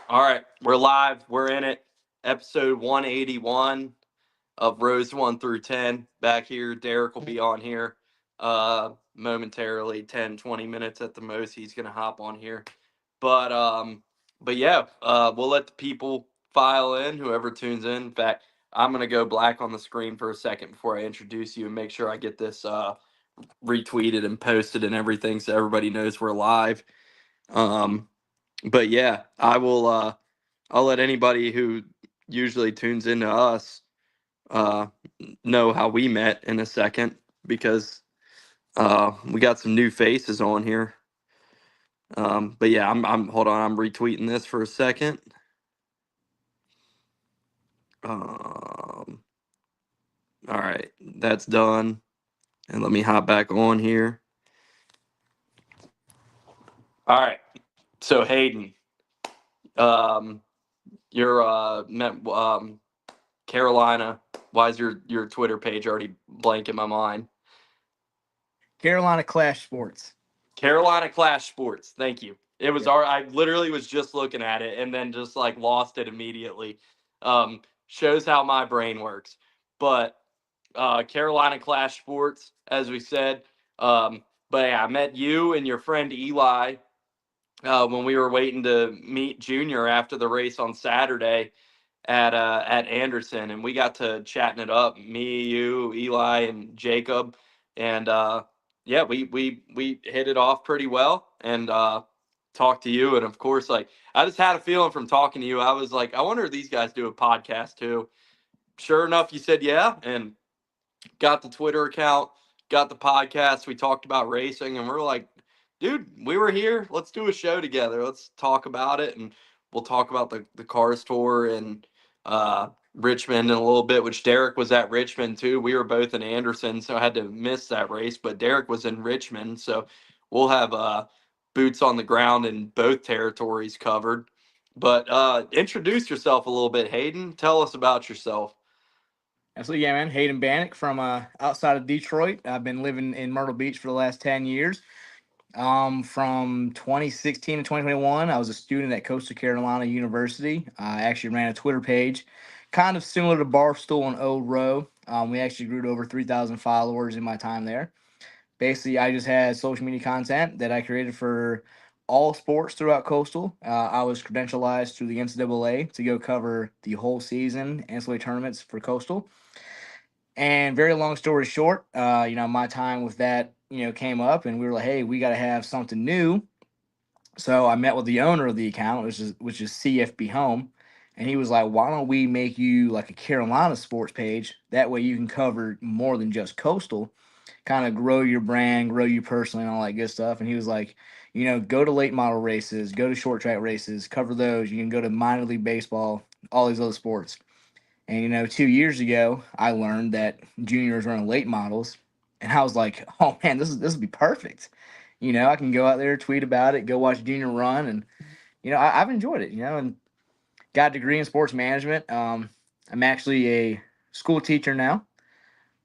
All right, we're live. We're in it. Episode 181 of Rows 1 through 10. Back here, Derek will be on here momentarily, 10, 20 minutes at the most. He's going to hop on here. But yeah, we'll let the people file in, whoever tunes in. In fact, I'm going to go black on the screen for a second before I introduce you and make sure I get this retweeted and posted and everything so everybody knows we're live. But yeah, I will. I'll let anybody who usually tunes into us uh, know how we met in a second because we got some new faces on here. But yeah, I'm hold on. I'm retweeting this for a second. All right, that's done. And let me hop back on here. All right. So Hayden, um, you're met Carolina. Why is your Twitter page already blank in my mind? Carolina Clash Sports. Carolina Clash Sports. Thank you. It was our. I literally was just looking at it and then just like lost it immediately. Shows how my brain works. But Carolina Clash Sports, as we said. But yeah, I met you and your friend Eli when we were waiting to meet Junior after the race on Saturday at Anderson, and we got to chatting it up. Me, you, Eli, and Jacob, and yeah, we hit it off pretty well, and talked to you, and of course, like I just had a feeling from talking to you. I was like, I wonder if these guys do a podcast too. Sure enough, you said yeah, and got the Twitter account, got the podcast. We talked about racing, and we're like, dude, we were here. Let's do a show together. Let's talk about it, and we'll talk about the Cars Tour and Richmond in a little bit. Which Derek was at Richmond too. We were both in Anderson, so I had to miss that race. But Derek was in Richmond, so we'll have boots on the ground in both territories covered. But introduce yourself a little bit, Hayden. Tell us about yourself. Absolutely, yeah, man. Hayden Bannock from outside of Detroit. I've been living in Myrtle Beach for the last 10 years. From 2016 to 2021, I was a student at Coastal Carolina University. I actually ran a Twitter page, kind of similar to Barstool and O Row. We actually grew to over 3,000 followers in my time there. Basically, I just had social media content that I created for all sports throughout Coastal. I was credentialized through the NCAA to go cover the whole season, ancillary tournaments for Coastal. And very long story short, my time with that, came up, and we were like, hey, we got to have something new. So I met with the owner of the account, which is CFB Home, and he was like, why don't we make you like a Carolina sports page? That way you can cover more than just Coastal, kind of grow your brand, grow you personally, and all that good stuff. And he was like, go to late model races, go to short track races, cover those. You can go to minor league baseball, all these other sports. And 2 years ago, I learned that juniors running late models, and I was like, "Oh man, this would be perfect." I can go out there, tweet about it, go watch junior run, and I've enjoyed it. And got a degree in sports management. I'm actually a school teacher now,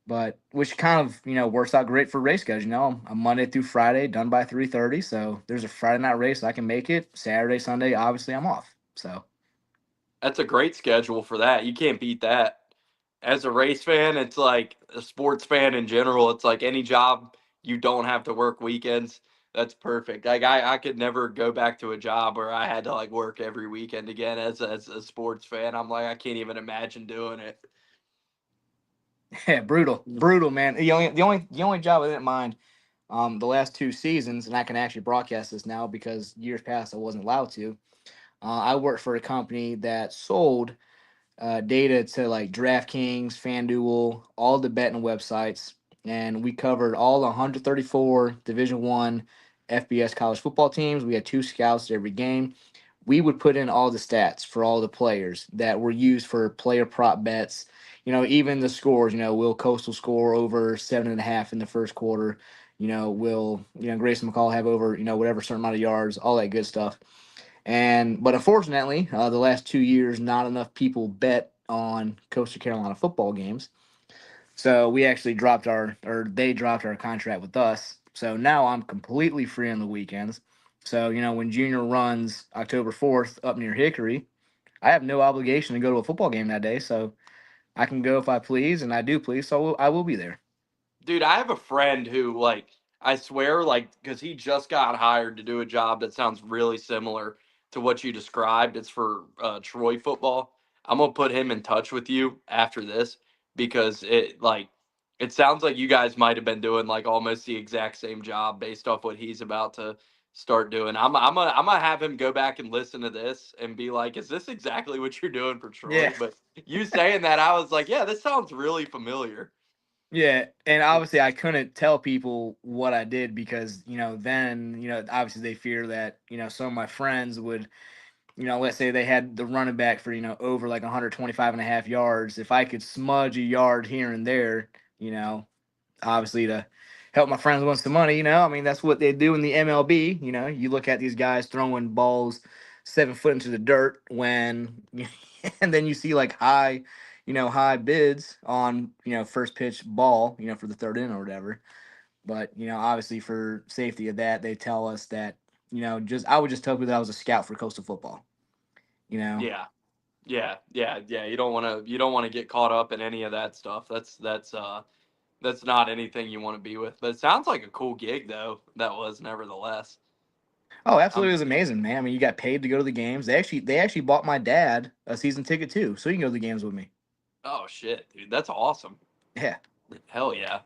but which kind of works out great for race guys. I'm Monday through Friday, done by 3:30. So there's a Friday night race, I can make it. Saturday, Sunday, obviously I'm off. So That's a great schedule for that. You can't beat that. As a race fan, it's like a sports fan in general. It's like any job you don't have to work weekends. That's perfect. Like I could never go back to a job where I had to like work every weekend again as a sports fan. I'm like I can't even imagine doing it. yeah, brutal, man. The only job I didn't mind the last 2 seasons, and I can actually broadcast this now because years past I wasn't allowed to. I worked for a company that sold data to like DraftKings, FanDuel, all the betting websites, and we covered all 134 Division One FBS college football teams. We had two scouts at every game. We would put in all the stats for all the players that were used for player prop bets. Even the scores. Will Coastal score over 7.5 in the first quarter? Will Grayson McCall have over whatever certain amount of yards? All that good stuff. But unfortunately, the last 2 years, not enough people bet on Coastal Carolina football games. So we actually they dropped our contract with us. So now I'm completely free on the weekends. So, when Junior runs October 4th up near Hickory, I have no obligation to go to a football game that day. So I can go if I please, and I do please. So I will be there. Dude, I have a friend who, like, I swear, like, because he just got hired to do a job that sounds really similar to what you described. It's for Troy football. I'm gonna put him in touch with you after this because it sounds like you guys might have been doing like almost the exact same job based off what he's about to start doing. I'm gonna have him go back and listen to this and be like, "Is this exactly what you're doing for Troy?" Yeah. But you saying that, I was like, "Yeah, this sounds really familiar." Yeah, and obviously I couldn't tell people what I did because, then, obviously they fear that, some of my friends would, let's say they had the running back for, over like 125 and a half yards. If I could smudge a yard here and there, you know, obviously to help my friends win some money. I mean, that's what they do in the MLB. You look at these guys throwing balls 7 foot into the dirt when, and then you see like high bids on, first pitch ball, for the third inning or whatever. But, obviously for safety of that, they tell us that, I would just tell people that I was a scout for coastal football, you know? Yeah. Yeah, yeah, yeah. You don't want to get caught up in any of that stuff. That's not anything you want to be with. But it sounds like a cool gig though. That was nevertheless. Oh, absolutely, it I'm was amazing, man. I mean, you got paid to go to the games. They actually bought my dad a season ticket too, so he can go to the games with me. oh shit, dude. That's awesome. Yeah. Hell yeah.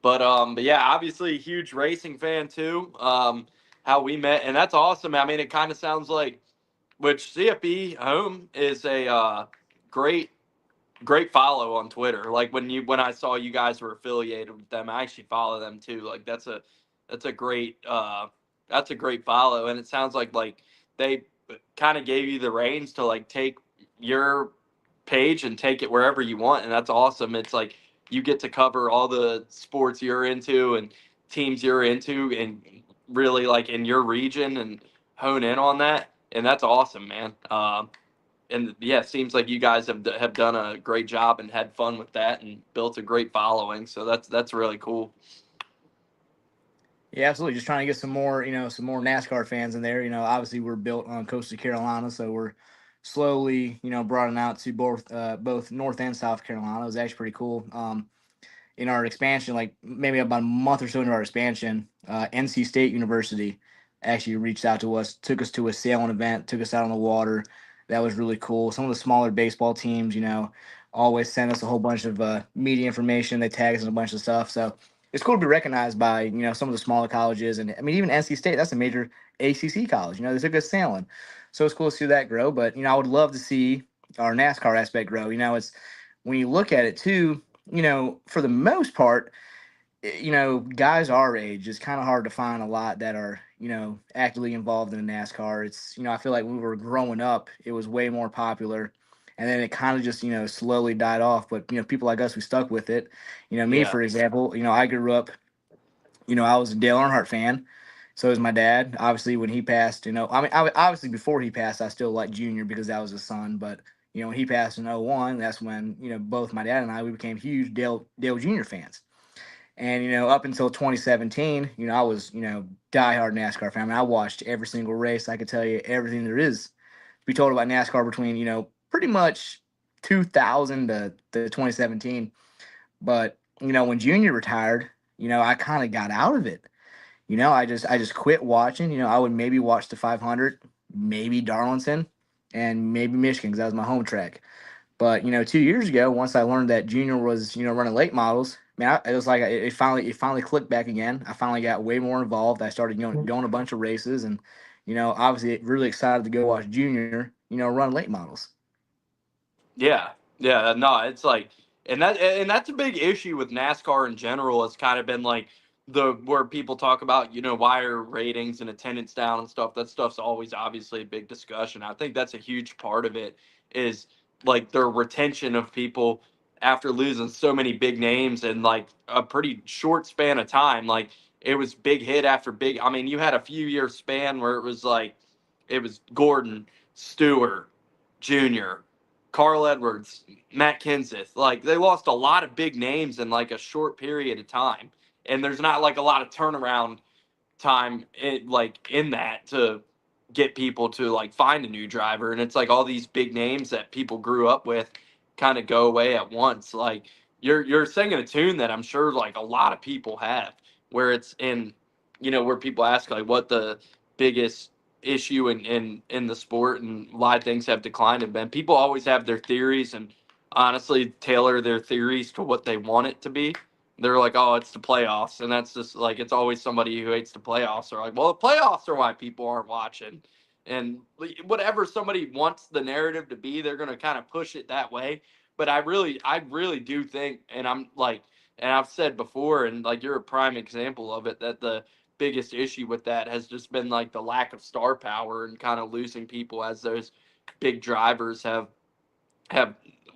But yeah, obviously huge racing fan too. How we met and that's awesome. I mean, it kind of sounds like which CFB home is a great follow on Twitter. Like when I saw you guys were affiliated with them, I actually follow them too. Like that's a great follow, and it sounds like they kind of gave you the reins to like take your page and take it wherever you want, and that's awesome. It's like you get to cover all the sports you're into and teams you're into, and really like in your region and hone in on that, and that's awesome, man. And yeah, it seems like you guys have done a great job and had fun with that and built a great following. So that's really cool. Yeah, absolutely. Just trying to get some more NASCAR fans in there. Obviously we're built on coast of Carolina, so we're slowly, broadening out to both North and South Carolina. It was actually pretty cool. In our expansion, like maybe about a month or so into our expansion, NC State University actually reached out to us, took us to a sailing event, took us out on the water. That was really cool. Some of the smaller baseball teams, always send us a whole bunch of media information. They tag us in a bunch of stuff. So it's cool to be recognized by, some of the smaller colleges. And I mean, even NC State, that's a major ACC college. They took us sailing. So it's cool to see that grow. But, I would love to see our NASCAR aspect grow. It's when you look at it too, for the most part, guys our age, it's kind of hard to find a lot that are, actively involved in NASCAR. It's, I feel like when we were growing up, it was way more popular. And then it kind of just, slowly died off. But, people like us who stuck with it, me, Yeah, for example, I grew up, I was a Dale Earnhardt fan. So was my dad. Obviously, when he passed, I mean, obviously before he passed, I still liked Junior because that was his son. But when he passed in '01, that's when both my dad and I we became huge Dale Junior fans. And up until 2017, I was diehard NASCAR fan. I mean, I watched every single race. I could tell you everything there is to be told about NASCAR between pretty much 2000 to 2017. But when Junior retired, I kind of got out of it. I just quit watching. I would maybe watch the 500, maybe Darlington, and maybe Michigan because that was my home track. But 2 years ago, once I learned that Junior was running late models, man, it was like it finally clicked back again. I finally got way more involved. I started going a bunch of races, and obviously really excited to go watch Junior run late models. yeah, yeah. No, it's like, and that's a big issue with NASCAR in general. It's kind of been like the where people talk about why are ratings and attendance down and stuff. That stuff's always obviously a big discussion. I think that's a huge part of it is like their retention of people after losing so many big names in like a pretty short span of time. Like it was big hit after big. I mean, you had a few year span where it was like it was Gordon, Stewart, Junior, Carl Edwards, Matt Kenseth. Like they lost a lot of big names in like a short period of time. And there's not like a lot of turnaround time in that to get people to like find a new driver, and it's like all these big names that people grew up with kind of go away at once. Like you're singing a tune that I'm sure like a lot of people have, where it's in, where people ask like what the biggest issue in the sport and why things have declined have been. People always have their theories and honestly tailor their theories to what they want it to be. They're like, oh, it's the playoffs, and that's just like it's always somebody who hates the playoffs. Are like, well, the playoffs are why people aren't watching, and whatever somebody wants the narrative to be, they're gonna kind of push it that way. But I really do think, and I'm like, and I've said before, and like you're a prime example of it, that the biggest issue with that has just been like the lack of star power and kind of losing people as those big drivers have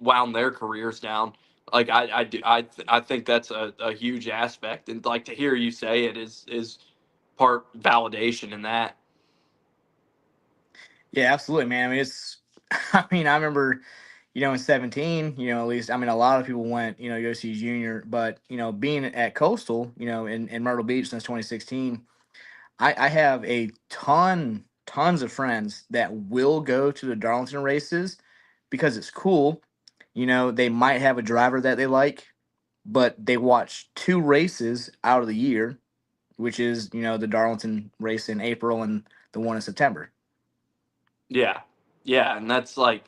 wound their careers down. Like I think that's a huge aspect, and like to hear you say it is part validation in that. Yeah, absolutely, man. I mean, I mean, I remember, in 17, at least, I mean, a lot of people went, to go see Junior, but, being at Coastal, in Myrtle Beach since 2016, I have tons of friends that will go to the Darlington races because it's cool. They might have a driver that they like, but they watch two races out of the year, which is, the Darlington race in April and the one in September. Yeah, yeah, and that's like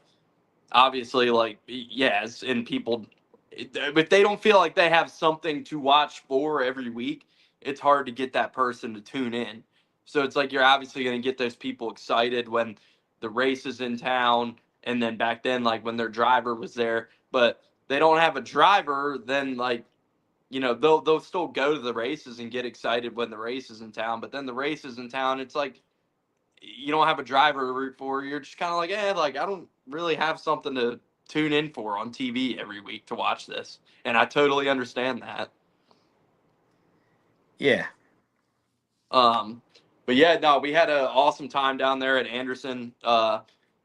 obviously like yes, and people if they don't feel like they have something to watch for every week, it's hard to get that person to tune in. So it's like you're obviously going to get those people excited when the race is in town, and then back then like when their driver was there, but they don't have a driver, then like they'll still go to the races and get excited when the race is in town, but then the race is in town, it's like you don't have a driver to root for. You're just kind of like, like I don't really have something to tune in for on TV every week to watch this, and I totally understand that. Yeah. Um, but yeah, no, we had an awesome time down there at Anderson to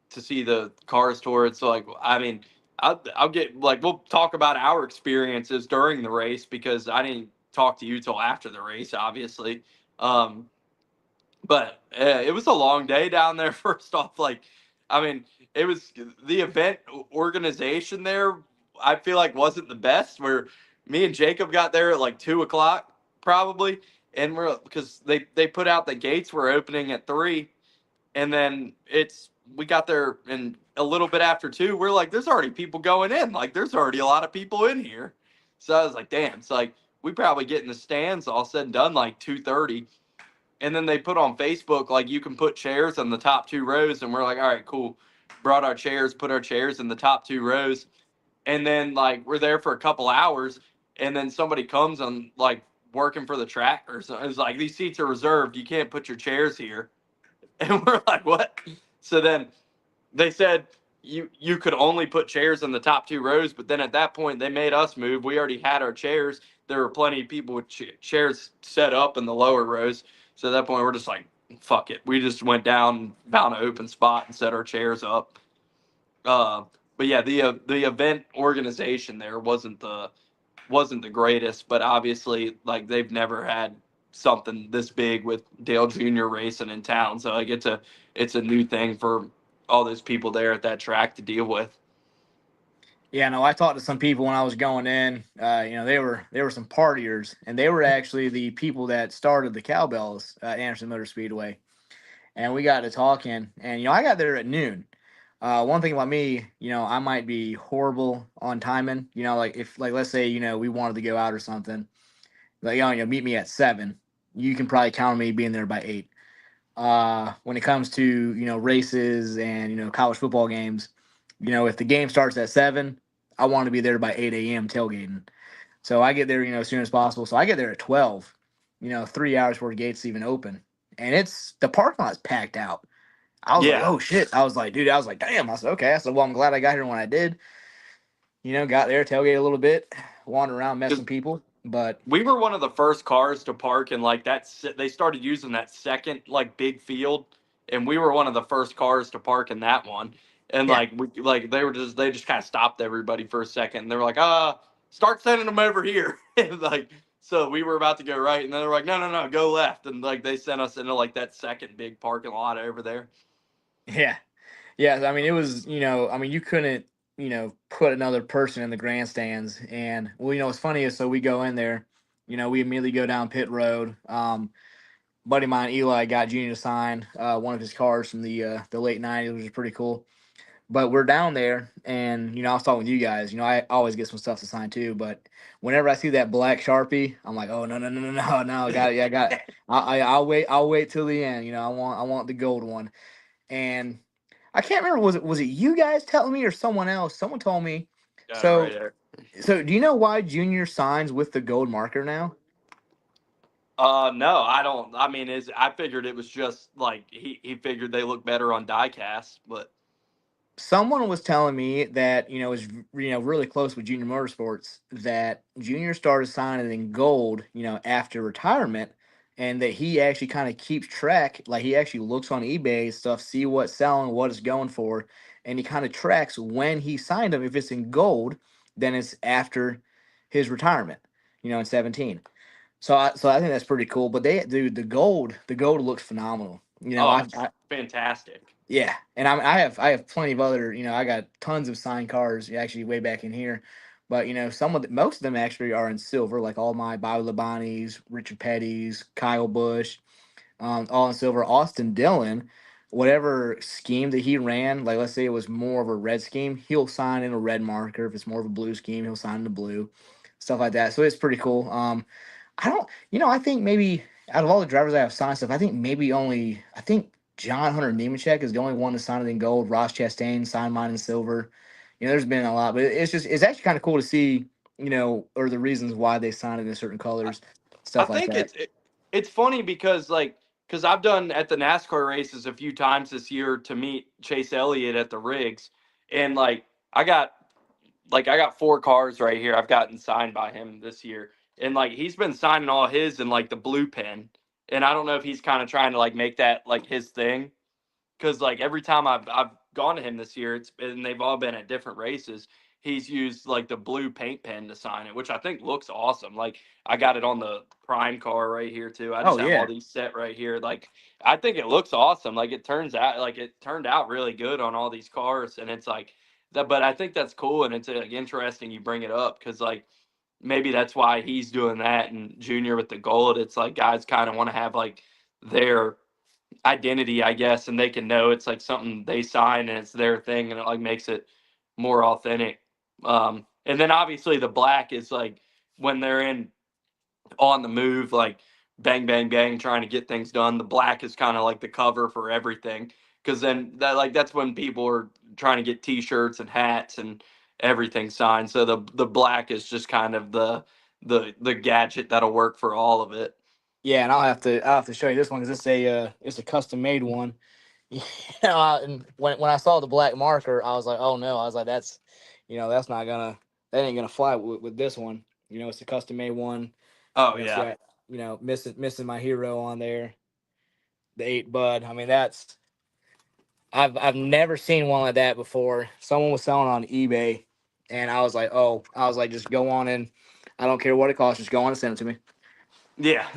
see the cars tour. So like, I mean, I'll get like we'll talk about our experiences during the race because I didn't talk to you till after the race, obviously. Um, But it was a long day down there. First off, like, I mean, it was the event organization there. I feel like wasn't the best. Where me and Jacob got there at like 2 o'clock probably, and we're because they put out the gates were opening at 3, and then we got there and a little bit after 2. We're like, there's already people going in. Like, there's already a lot of people in here. So I was like, damn. It's like we probably get in the stands all said and done like 2:30, and then they put on Facebook like you can put chairs in the top 2 rows, and we're like, all right, cool. Brought our chairs, put our chairs in the top 2 rows, and then like we're there for a couple hours, and then somebody comes and like working for the track or something. It's like these seats are reserved. You can't put your chairs here, and we're like, what? So then they said you could only put chairs in the top 2 rows, but then at that point they made us move. We already had our chairs. There were plenty of people with chairs set up in the lower rows. So at that point we're just like, fuck it. We just went down, found an open spot, and set our chairs up. Uh, but yeah, the event organization there wasn't the greatest, but obviously like they've never had something this big with Dale Jr. racing in town. So like it's a new thing for all those people there at that track to deal with. Yeah, no, I talked to some people when I was going in. They were some partiers, and they were actually the people that started the cowbells at Anderson Motor Speedway. And we got to talking, and I got there at noon. One thing about me, I might be horrible on timing. Like if like let's say we wanted to go out or something, like meet me at 7. You can probably count on me being there by 8. When it comes to races and college football games, if the game starts at 7, I want to be there by 8 a.m. tailgating. So I get there as soon as possible. So I get there at 12, 3 hours before the gates even open, and it's the parking lot's packed out. I was like, Yeah, oh shit. I was like, dude, I was like, damn. I said, okay. I said, well, I'm glad I got here when I did. Got there, tailgate a little bit, wander around, met some because people. But we were one of the first cars to park in like they started using that second like big field, and we were one of the first cars to park in that one. And yeah, like they just kind of stopped everybody for a second, and they were like, start sending them over here. And like So we were about to go right, and then they're like, no, no, no, go left. And like they sent us into like that second big parking lot over there. Yeah. Yeah, I mean, it was, I mean, you couldn't, put another person in the grandstands. And, well, what's funny is, so we go in there, we immediately go down pit road. Buddy of mine, Eli, got Junior to sign one of his cars from the late 90s, which is pretty cool. But we're down there, and, I was talking with you guys, I always get some stuff to sign too. But whenever I see that black Sharpie, I'm like, oh, no, no, no, no, no, no, I got it. Yeah, I got it. I'll wait till the end. I want the gold one. And I can't remember, was it you guys telling me or someone else? Someone told me. Got it right So there. so do you know why Junior signs with the gold marker now? No, I don't. I mean, I figured it was just like he figured they look better on diecast, but Someone was telling me that is really close with Junior Motorsports, that Junior started signing in gold after retirement, and that he actually kind of keeps track, like he actually looks on eBay and stuff, see what's selling, what it's going for, and he kind of tracks when he signed them. If it's in gold, then it's after his retirement, in 17. So I think that's pretty cool. But dude, the gold looks phenomenal. oh, it's fantastic. Yeah, and I have plenty of other, I got tons of signed cars actually way back in here, but most of them actually are in silver, like all my Bobby Labonte's, Richard Petty's, Kyle Busch, all in silver. Austin Dillon, whatever scheme that he ran, like let's say it was more of a red scheme, he'll sign in a red marker. If it's more of a blue scheme, he'll sign in the blue, stuff like that. So it's pretty cool. I don't, I think maybe out of all the drivers I have signed stuff, I think John Hunter Nemechek is the only one to sign it in gold. Ross Chastain signed mine in silver. There's been a lot, but it's actually kind of cool to see, or the reasons why they signed it in certain colors, I stuff like think that. it's funny because because I've done at the NASCAR races a few times this year to meet Chase Elliott at the rigs, and I got I got four cars right here I've gotten signed by him this year, and he's been signing all his in the blue pen, and I don't know if he's kind of trying to make that his thing, because every time I've gone to him this year, and they've all been at different races. He's used the blue paint pen to sign it, which I think looks awesome. I got it on the prime car right here too. I Oh just have all yeah, these set right here. I think it looks awesome. It turned out really good on all these cars, and it's that. But I think that's cool, and it's interesting you bring it up because maybe that's why he's doing that, and Junior with the gold. It's guys kind of want to have their identity, I guess, and they can know it's something they sign and it's their thing, and it makes it more authentic. And then obviously the black is when they're in on the move, bang, bang, bang, trying to get things done. The black is kind of like the cover for everything, because then that's when people are trying to get T-shirts and hats and everything signed. So the black is just kind of the gadget that'll work for all of it. yeah, and I'll have to show you this one because it's a custom made one. And when I saw the black marker, I was like, oh no, I was like, that's not gonna, that ain't gonna fly with this one. It's a custom made one. Oh See, yeah. missing my hero on there, the 8 Bud. I mean, I've never seen one like that before. Someone was selling on eBay, and I was like, just go on in. I don't care what it costs, just go on and send it to me. Yeah.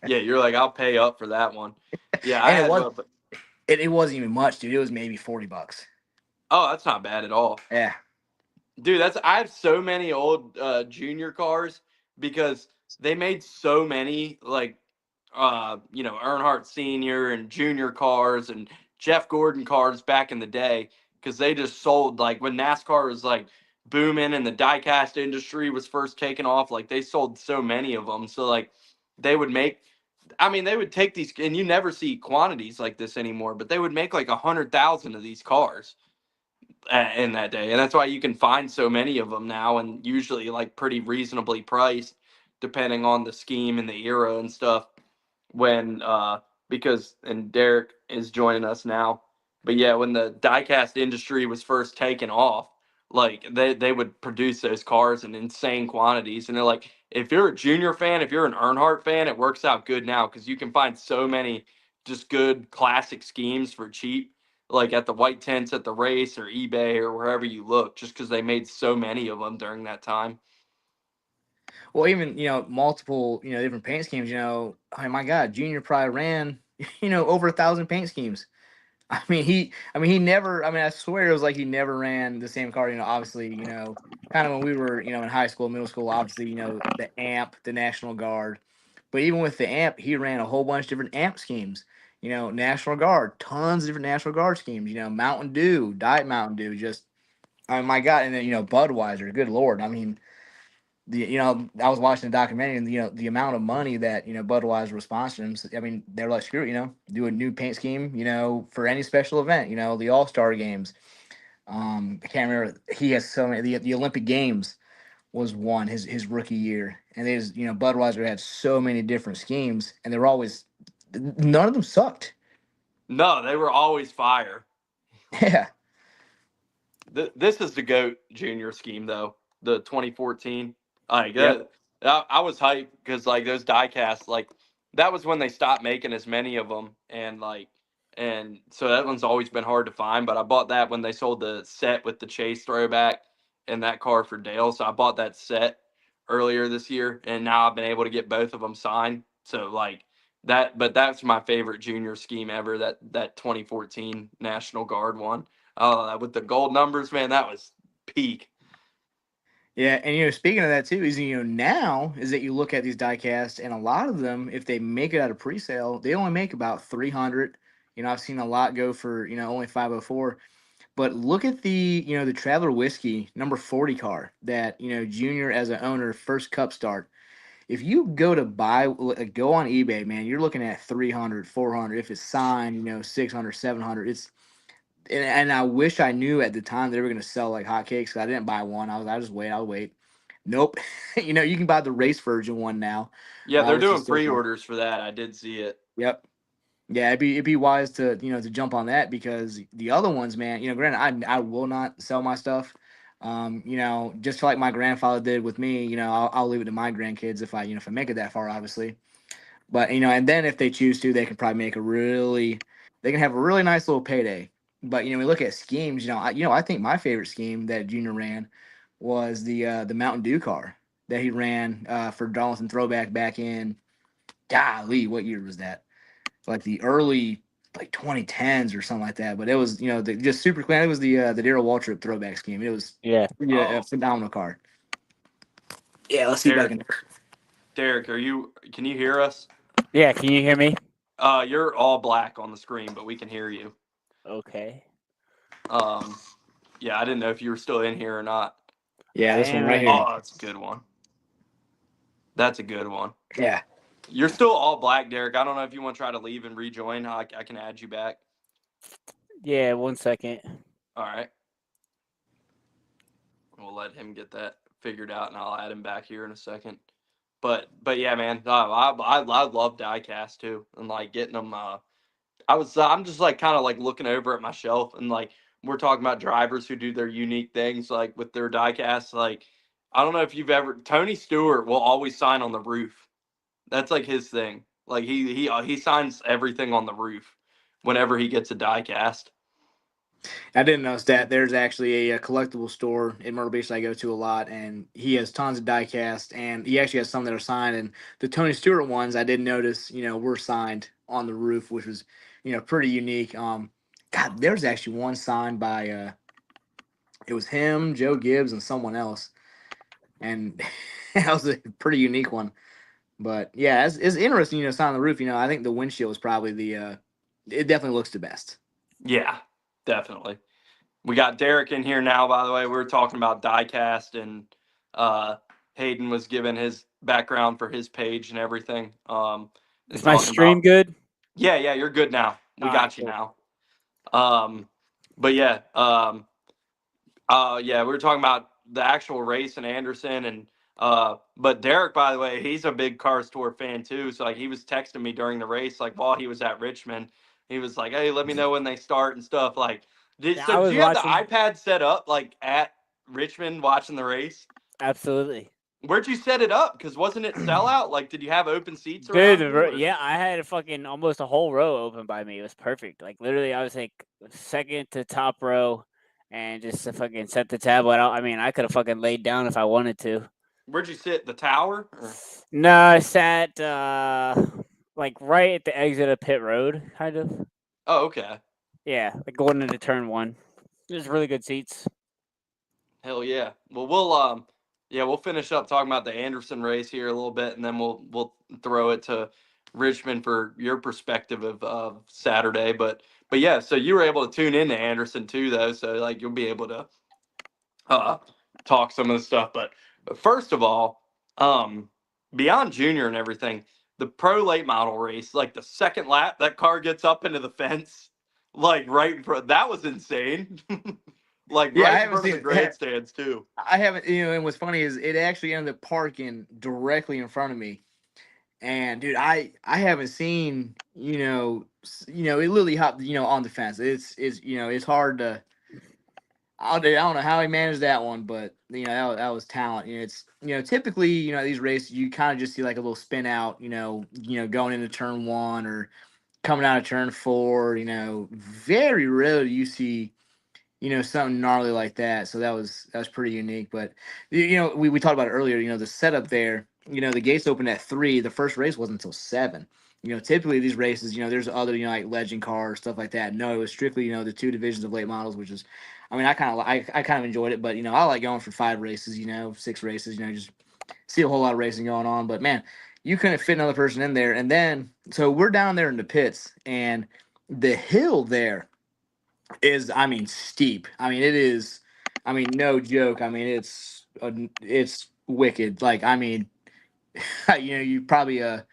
Yeah, you're I'll pay up for that one. Yeah, I And it had was one, but it wasn't even much, dude. It was maybe $40. oh, that's not bad at all. Yeah. Dude, I have so many old junior cars because they made so many Earnhardt Senior and junior cars and Jeff Gordon cars back in the day, because they just sold when NASCAR was booming and the diecast industry was first taking off, they sold so many of them. So they would make, I mean, they would take these, and you never see quantities like this anymore, but they would make 100,000 of these cars in that day, and that's why you can find so many of them now, and usually pretty reasonably priced, depending on the scheme and the era and stuff. When because and Derek is joining us now, but yeah, when the diecast industry was first taking off, they would produce those cars in insane quantities, and they're if you're a junior fan, if you're an Earnhardt fan, it works out good now because you can find so many just good classic schemes for cheap, at the white tents at the race or eBay or wherever you look, just because they made so many of them during that time. Well, even multiple different paint schemes. Oh my God, Junior probably ran over 1,000 paint schemes. I mean, he never. I mean, I swear it was like he never ran the same car. Obviously, kind of when we were, in high school, middle school. Obviously, the amp, the National Guard. But even with the amp, he ran a whole bunch of different amp schemes. National Guard, tons of different National Guard schemes. Mountain Dew, Diet Mountain Dew, just. Oh my God, and then Budweiser. Good Lord, I mean, I was watching the documentary, and the amount of money that Budweiser was sponsoring him. I mean, they're like, screw it, do a new paint scheme, for any special event, the All Star games. I can't remember. He has so many. The Olympic Games was one his rookie year, and there's Budweiser had so many different schemes, and they were always none of them sucked. No, they were always fire. Yeah, This is the GOAT Junior scheme though. The 2014. Like yep. I was hyped because like those diecasts, like that was when they stopped making as many of them, and so that one's always been hard to find. But I bought that when they sold the set with the Chase throwback and that car for Dale. So I bought that set earlier this year, and now I've been able to get both of them signed. So like that, but that's my favorite Junior scheme ever. That 2014 National Guard one. With the gold numbers, man, that was peak. Yeah, and speaking of that too, is now is that you look at these diecasts, and a lot of them, if they make it out of pre-sale, they only make about 300. I've seen a lot go for only 504. But look at the Traveler Whiskey number 40 car that Junior as an owner first Cup start. If you go to buy, go on eBay, man, you're looking at 300, 400. If it's signed, 600, 700. And I wish I knew at the time they were going to sell like hotcakes. 'Cause I didn't buy one. I'll just wait. I'll wait. Nope. You can buy the race version one now, Yeah, they're which is doing still fun. pre-orders for that. I did see it. Yep. Yeah, it'd be wise to to jump on that, because the other ones, man, granted, I will not sell my stuff. Just like my grandfather did with me, I'll leave it to my grandkids if I make it that far, obviously. But and then if they choose to, they can probably they can have a really nice little payday. But we look at schemes. I think my favorite scheme that Junior ran was the Mountain Dew car that he ran for Darlington Throwback back in, golly, what year was that? Like the early, like 2010s or something like that. But it was just super clean. It was the Darrell Waltrip throwback scheme. It was Yeah. a phenomenal car. Yeah, let's see if I Derek, can. Derek, can you hear us? Yeah, can you hear me? You're all black on the screen, but we can hear you. Okay. Yeah, I didn't know if you were still in here or not. Yeah, this one right here. Oh, that's a good one. That's a good one. Yeah. You're still all black, Derek. I don't know if you want to try to leave and rejoin. I can add you back. Yeah, 1 second. All right. We'll let him get that figured out, and I'll add him back here in a second. But yeah, man, I love diecast too, and like getting them. I'm just like kind of like looking over at my shelf, and like we're talking about drivers who do their unique things like with their diecast. Like I don't know if you've ever Tony Stewart will always sign on the roof. That's like his thing. Like he signs everything on the roof whenever he gets a diecast. I didn't notice that. There's actually a collectible store in Myrtle Beach that I go to a lot, and he has tons of diecast, and he actually has some that are signed. And the Tony Stewart ones, I did notice, were signed on the roof, which was, pretty unique. God, there's actually one signed by, it was him, Joe Gibbs, and someone else, and that was a pretty unique one. But yeah, it's interesting, sign on the roof. I think the windshield was probably it definitely looks the best. Yeah, definitely. We got Derek in here now, by the way. We were talking about diecast, and Hayden was giving his background for his page and everything. Is my stream good? Yeah, you're good now. We got you now. But yeah, yeah, we were talking about the actual race in Anderson, and but Derek, by the way, he's a big Cars Tour fan too. So like he was texting me during the race, like while he was at Richmond, he was like, "Hey, let me know when they start and stuff." Like, did you have the iPad set up like at Richmond watching the race? Absolutely. Where'd you set it up? Because wasn't it sellout? Like, did you have open seats around? Dude, yeah, I had almost a whole row open by me. It was perfect. Like literally, I was like second to top row, and just to fucking set the tablet out. I mean, I could have fucking laid down if I wanted to. Where'd you sit? The tower? Or? No, I sat like right at the exit of pit road, kind of. Oh, okay. Yeah, like going into turn 1. There's really good seats. Hell yeah. Well, we'll finish up talking about the Anderson race here a little bit, and then we'll throw it to Richmond for your perspective of Saturday. But yeah, so you were able to tune in to Anderson too, though, so like you'll be able to talk some of the stuff. But first of all, beyond Junior and everything, the pro late model race, like the second lap, that car gets up into the fence, like right in front. That was insane. Like Yeah, I right in haven't front of seen the it. grandstands too. I haven't, and what's funny is it actually ended up parking directly in front of me. And dude, I haven't seen, it literally hopped, on the fence. It's hard to. I don't know how he managed that one, but that was talent. It's typically these races you kind of just see like a little spin out, going into turn 1 or coming out of turn 4. Very rarely you see something gnarly like that. So that was pretty unique. But we talked about it earlier. The setup there. The gates opened at 3. The first race wasn't until 7. Typically these races, there's other like legend cars, stuff like that. No, it was strictly the 2 divisions of late models, which is, I mean, I kind of enjoyed it, but I like going for 5 races, 6 races, just see a whole lot of racing going on. But man, you couldn't fit another person in there. And then so we're down there in the pits, and the hill there is, I mean, steep. I mean, it is, I mean, no joke. I mean, it's wicked. Like, I mean, you probably a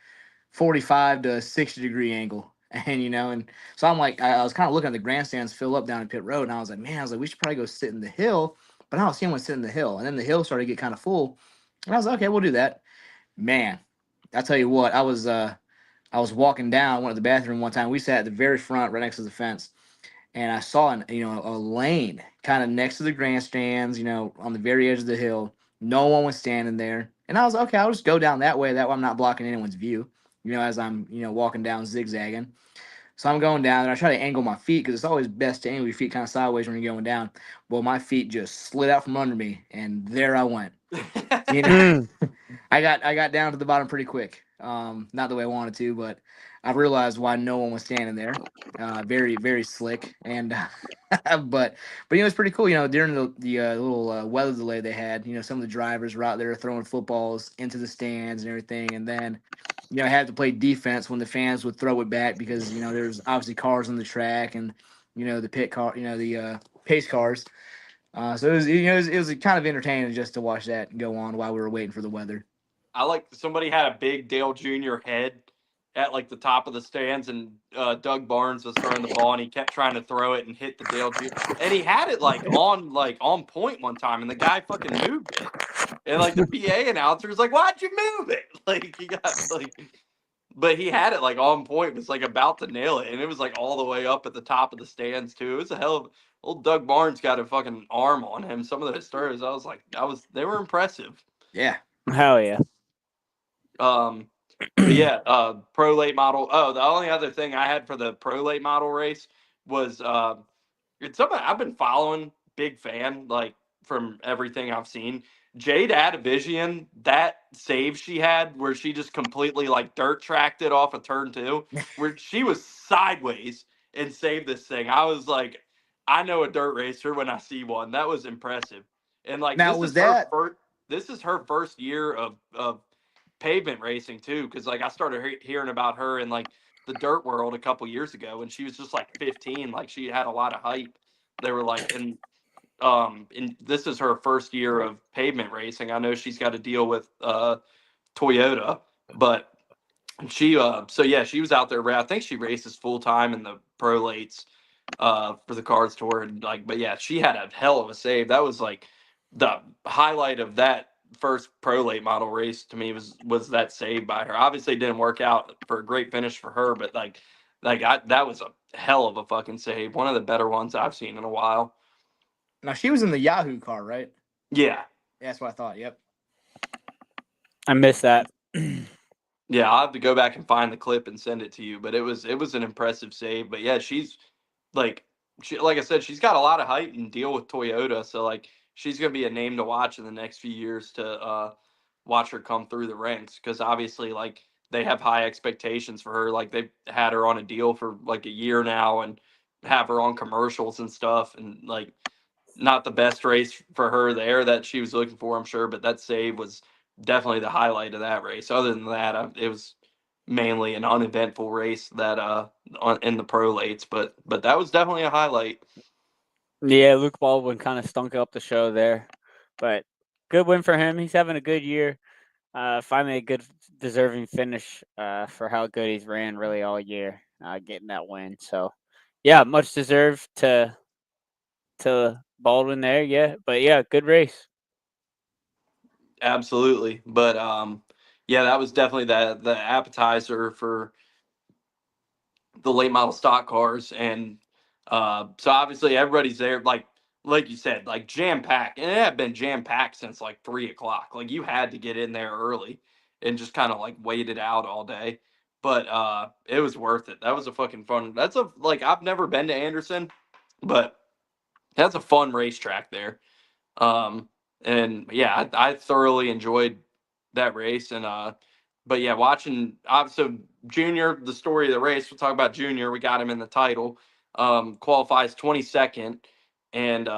45 to 60-degree angle. And so I'm like, I was kind of looking at the grandstands fill up down in pit road, and I was like, man, I was like, we should probably go sit in the hill, but I don't see anyone sit in the hill. And then the hill started to get kind of full, and I was like, okay, we'll do that. Man, I tell you what, I was walking down, went to the bathroom one time. We sat at the very front, right next to the fence, and I saw a lane kind of next to the grandstands, on the very edge of the hill. No one was standing there, and I was like, okay, I'll just go down that way. That way, I'm not blocking anyone's view. As I'm walking down zigzagging. So I'm going down, and I try to angle my feet because it's always best to angle your feet kind of sideways when you're going down. Well, my feet just slid out from under me, and there I went. Mm. I got down to the bottom pretty quick. Not the way I wanted to, but I realized why no one was standing there. Very very slick, and but it's pretty cool. During the little weather delay they had, some of the drivers were out there throwing footballs into the stands and everything, and then I had to play defense when the fans would throw it back because there's obviously cars on the track and the pit car, the pace cars. So it was kind of entertaining just to watch that go on while we were waiting for the weather. I like somebody had a big Dale Jr. head at like the top of the stands, and Doug Barnes was throwing the ball, and he kept trying to throw it and hit the Dale Jr. And he had it like on point one time, and the guy fucking moved it. And like the PA announcer was like, "Why'd you move it?" Like he got like, but he had it like on point, was like about to nail it, and it was like all the way up at the top of the stands too. It was a hell of old Doug Barnes got a fucking arm on him. Some of those throws, I was like, they were impressive. Yeah. Hell yeah. But yeah, pro late model. Oh, the only other thing I had for the pro late model race was it's something I've been following. Big fan, like from everything I've seen. Jade Adivision, that save she had where she just completely like dirt tracked it off of turn 2, where she was sideways and saved this thing. I was like, I know a dirt racer when I see one. That was impressive. And like Now was that this is her first year of pavement racing too, because like I started hearing about her in like the dirt world a couple years ago, and she was just like 15. Like she had a lot of hype. They were like, and this is her first year of pavement racing. I know she's got to deal with Toyota, but so yeah, she was out there. I think she races full time in the pro lates for the Cars Tour, and like, but yeah, she had a hell of a save. That was like the highlight of that first pro late model race to me was that save by her. Obviously, it didn't work out for a great finish for her, but that was a hell of a fucking save. One of the better ones I've seen in a while. now she was in the Yahoo car, right? Yeah. That's what I thought. Yep. I missed that. Yeah, I'll have to go back and find the clip and send it to you. But it was an impressive save. But yeah, she's like like I said, she's got a lot of hype and deal with Toyota. So like she's gonna be a name to watch in the next few years to watch her come through the ranks, because obviously like they have high expectations for her. Like they've had her on a deal for like a year now and have her on commercials and stuff, and like not the best race for her there that she was looking for, I'm sure, but that save was definitely the highlight of that race. Other than that, it was mainly an uneventful race that in the pro lates, but that was definitely a highlight. Yeah, Luke Baldwin kind of stunk up the show there, but good win for him. He's having a good year. Finally, a good deserving finish for how good he's ran really all year, getting that win. So, yeah, much deserved to Baldwin there. Yeah, but yeah, good race. Absolutely, but yeah, that was definitely the appetizer for the late model stock cars. And so obviously everybody's there, like you said, like jam packed, and it had been jam packed since like 3 o'clock. Like you had to get in there early and just kind of like wait it out all day. But it was worth it. That was a fucking fun. That's a like I've never been to Anderson, but that's a fun racetrack there. Um, and yeah, I thoroughly enjoyed that race. And but yeah, watching so Junior, the story of the race. We'll talk about Junior. We got him in the title. Qualifies 22nd, and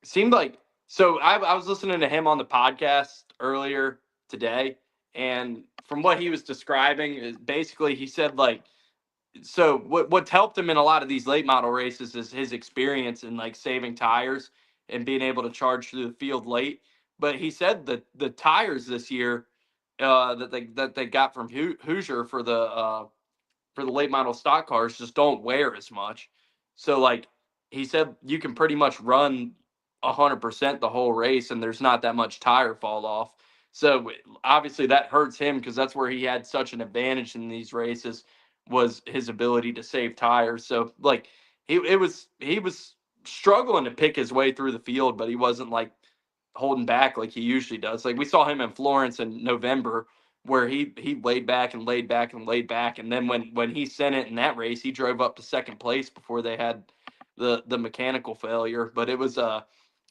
seemed like so. I was listening to him on the podcast earlier today, and from what he was describing, basically he said like so what's helped him in a lot of these late model races is his experience in like saving tires and being able to charge through the field late. But he said that the tires this year that they got from Hoosier for the late model stock cars just don't wear as much. So like he said, you can pretty much run 100% the whole race, and there's not that much tire fall off. So obviously that hurts him, because that's where he had such an advantage in these races, was his ability to save tires. So like he was struggling to pick his way through the field, but he wasn't like holding back like he usually does. Like we saw him in Florence in November, where he laid back and laid back and laid back, and then when he sent it in that race, he drove up to second place before they had the mechanical failure. But it was a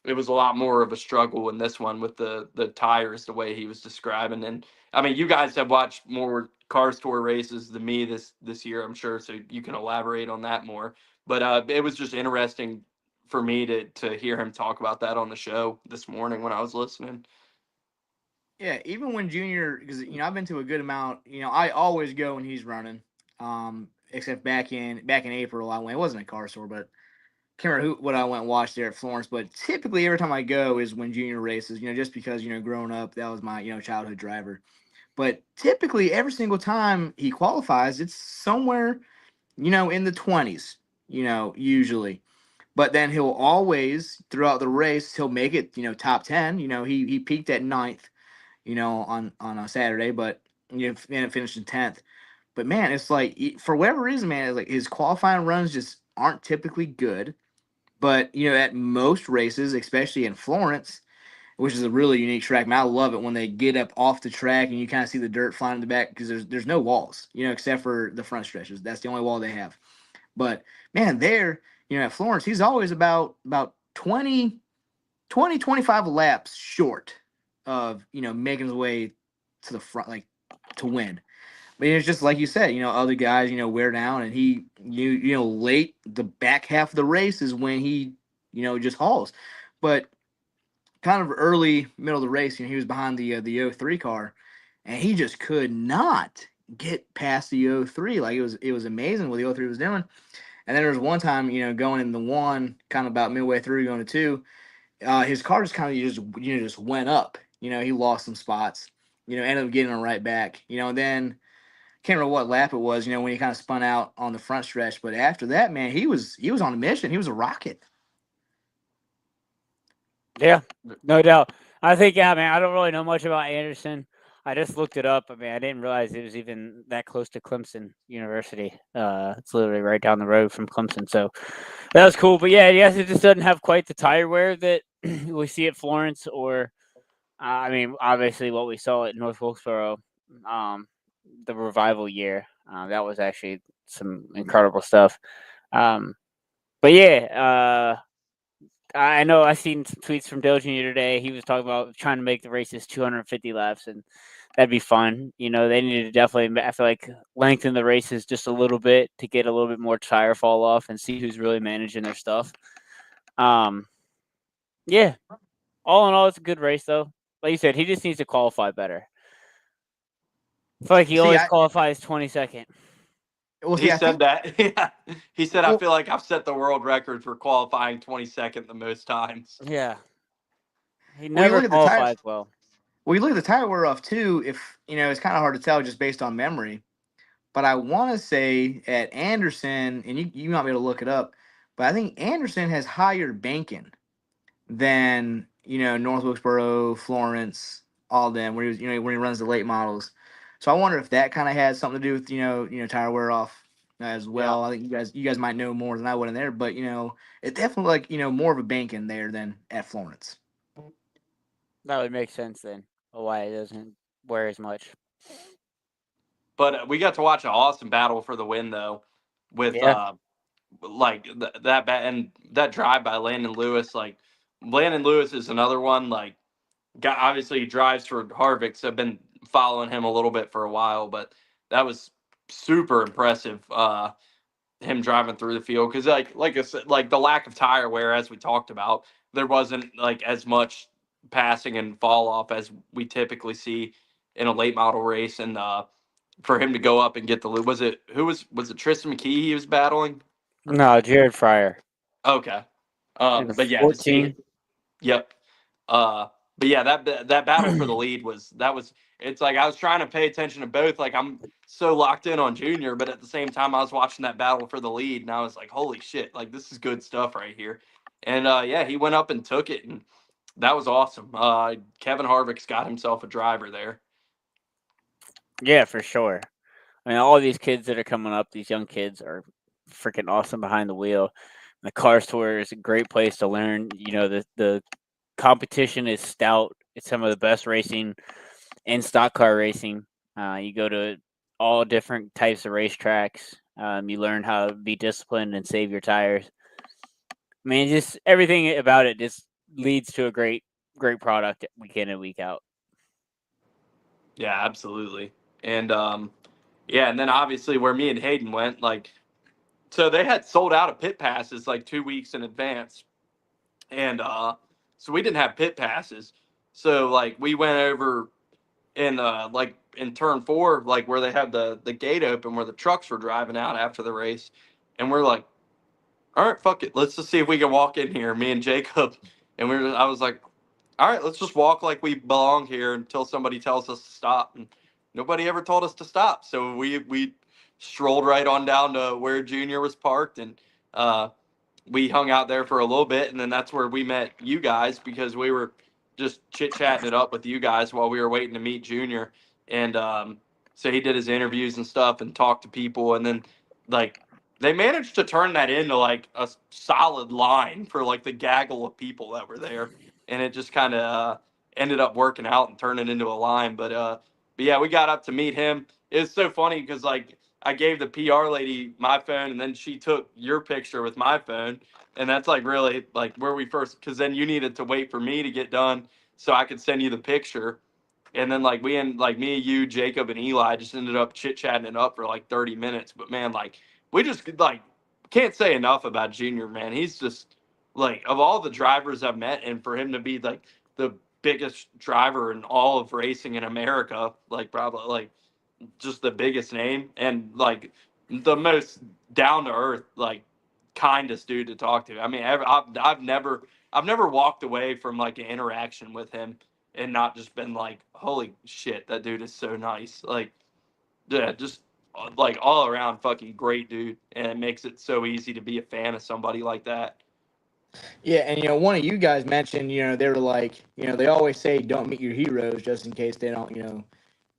lot more of a struggle in this one with the tires, the way he was describing. And I mean, you guys have watched more Cars Tour races than me this year, I'm sure, so you can elaborate on that more. But it was just interesting for me to hear him talk about that on the show this morning when I was listening. Yeah, even when Junior, because I've been to a good amount. I always go when he's running. Except back in April, I went. It wasn't a car store, but can't remember what I went and watched there at Florence. But typically, every time I go is when Junior races. Just because growing up, that was my childhood driver. But typically, every single time he qualifies, it's somewhere in the 20s. Usually. But then he'll always, throughout the race, he'll make it top 10. He peaked at ninth on a Saturday, but and finished in 10th. But man, it's like for whatever reason, man, it's like his qualifying runs just aren't typically good. But at most races, especially in Florence, which is a really unique track, man, I love it when they get up off the track and you kind of see the dirt flying in the back, because there's no walls, except for the front stretches. That's the only wall they have. But man, there, at Florence, he's always about 25 laps short of making his way to the front, like to win. But it's just like you said, other guys wear down, and he late the back half of the race is when he just hauls. But kind of early middle of the race, he was behind the O3 car, and he just could not get past the O3. Like it was amazing what the O3 was doing. And then there was one time, going in the one, kind of about midway through going to two, his car just kind of just went up. He lost some spots. Ended up getting him right back. And then can't remember what lap it was. When he kind of spun out on the front stretch. But after that, man, he was on a mission. He was a rocket. Yeah, no doubt. I think, yeah, man, I don't really know much about Anderson. I just looked it up. I mean, I didn't realize it was even that close to Clemson University. It's literally right down the road from Clemson. So that was cool. But yeah, yes, it just doesn't have quite the tire wear that we see at Florence, or, I mean, obviously what we saw at North Wilkesboro, the revival year. That was actually some incredible stuff. But yeah, I know I seen some tweets from Dale Jr. today. He was talking about trying to make the races 250 laps, and that'd be fun. They need to definitely, I feel like, lengthen the races just a little bit to get a little bit more tire fall off and see who's really managing their stuff. Yeah. All in all, it's a good race, though. Like you said, he just needs to qualify better. I feel like he always qualifies 22nd. He said that. Yeah. He said, I feel like I've set the world record for qualifying 22nd the most times. Yeah. He never qualifies well. Well, you look at the tire wear off, too. If, it's kind of hard to tell just based on memory. But I want to say at Anderson, and you might be able to look it up, but I think Anderson has higher banking than North Wilkesboro, Florence, all them when he runs the late models. So I wonder if that kind of has something to do with tire wear off as well. Yeah. I think you guys might know more than I would in there, but it definitely more of a banking there than at Florence. That would make sense then. Why it doesn't wear as much. But we got to watch an awesome battle for the win though, with that drive by Landon Lewis. Like Landon Lewis is another one. Like, obviously he drives for Harvick, so I've been following him a little bit for a while. But that was super impressive. Him driving through the field because like I said, like the lack of tire wear, as we talked about, there wasn't like as much passing and fall off as we typically see in a late model race, and for him to go up and get the lead. Was it Tristan McKee he was battling? No, Jared Fryer. Okay. But yeah, 14. Yep. But yeah, that battle for the lead it's like I was trying to pay attention to both. Like I'm so locked in on Junior, but at the same time I was watching that battle for the lead and I was like, holy shit, like this is good stuff right here. And yeah, he went up and took it and that was awesome. Kevin Harvick's got himself a driver there. Yeah, for sure. I mean, all these kids that are coming up, these young kids are freaking awesome behind the wheel. The Cars Tour is a great place to learn. The competition is stout. It's some of the best racing in stock car racing. You go to all different types of racetracks. You learn how to be disciplined and save your tires. I mean, just everything about it just leads to a great product week in and week out. Yeah, absolutely. And yeah, and then obviously where me and Hayden went, like, so they had sold out of pit passes like 2 weeks in advance. And so we didn't have pit passes. So like we went over in like in turn 4, like where they had the gate open where the trucks were driving out after the race. And we're like, all right, fuck it. Let's just see if we can walk in here, me and Jacob. And I was like, all right, let's just walk like we belong here until somebody tells us to stop. And nobody ever told us to stop. So we strolled right on down to where Junior was parked and we hung out there for a little bit. And then that's where we met you guys because we were just chit-chatting it up with you guys while we were waiting to meet Junior. And so he did his interviews and stuff and talked to people. And then like they managed to turn that into like a solid line for like the gaggle of people that were there. And it just kind of ended up working out and turning into a line. But yeah, we got up to meet him. It was so funny because like I gave the PR lady my phone and then she took your picture with my phone. And that's like really like where we first, because then you needed to wait for me to get done so I could send you the picture. And then like me, you, Jacob, and Eli just ended up chit-chatting it up for like 30 minutes. But man, like we just like can't say enough about Junior, man. He's just like of all the drivers I've met, and for him to be like the biggest driver in all of racing in America, like probably like just the biggest name and like the most down to earth, like kindest dude to talk to. I mean, I've never walked away from like an interaction with him and not just been like, holy shit, that dude is so nice. Like, yeah, just like all around fucking great dude, and it makes it so easy to be a fan of somebody like that. Yeah, and one of you guys mentioned, they were like, they always say don't meet your heroes just in case they don't,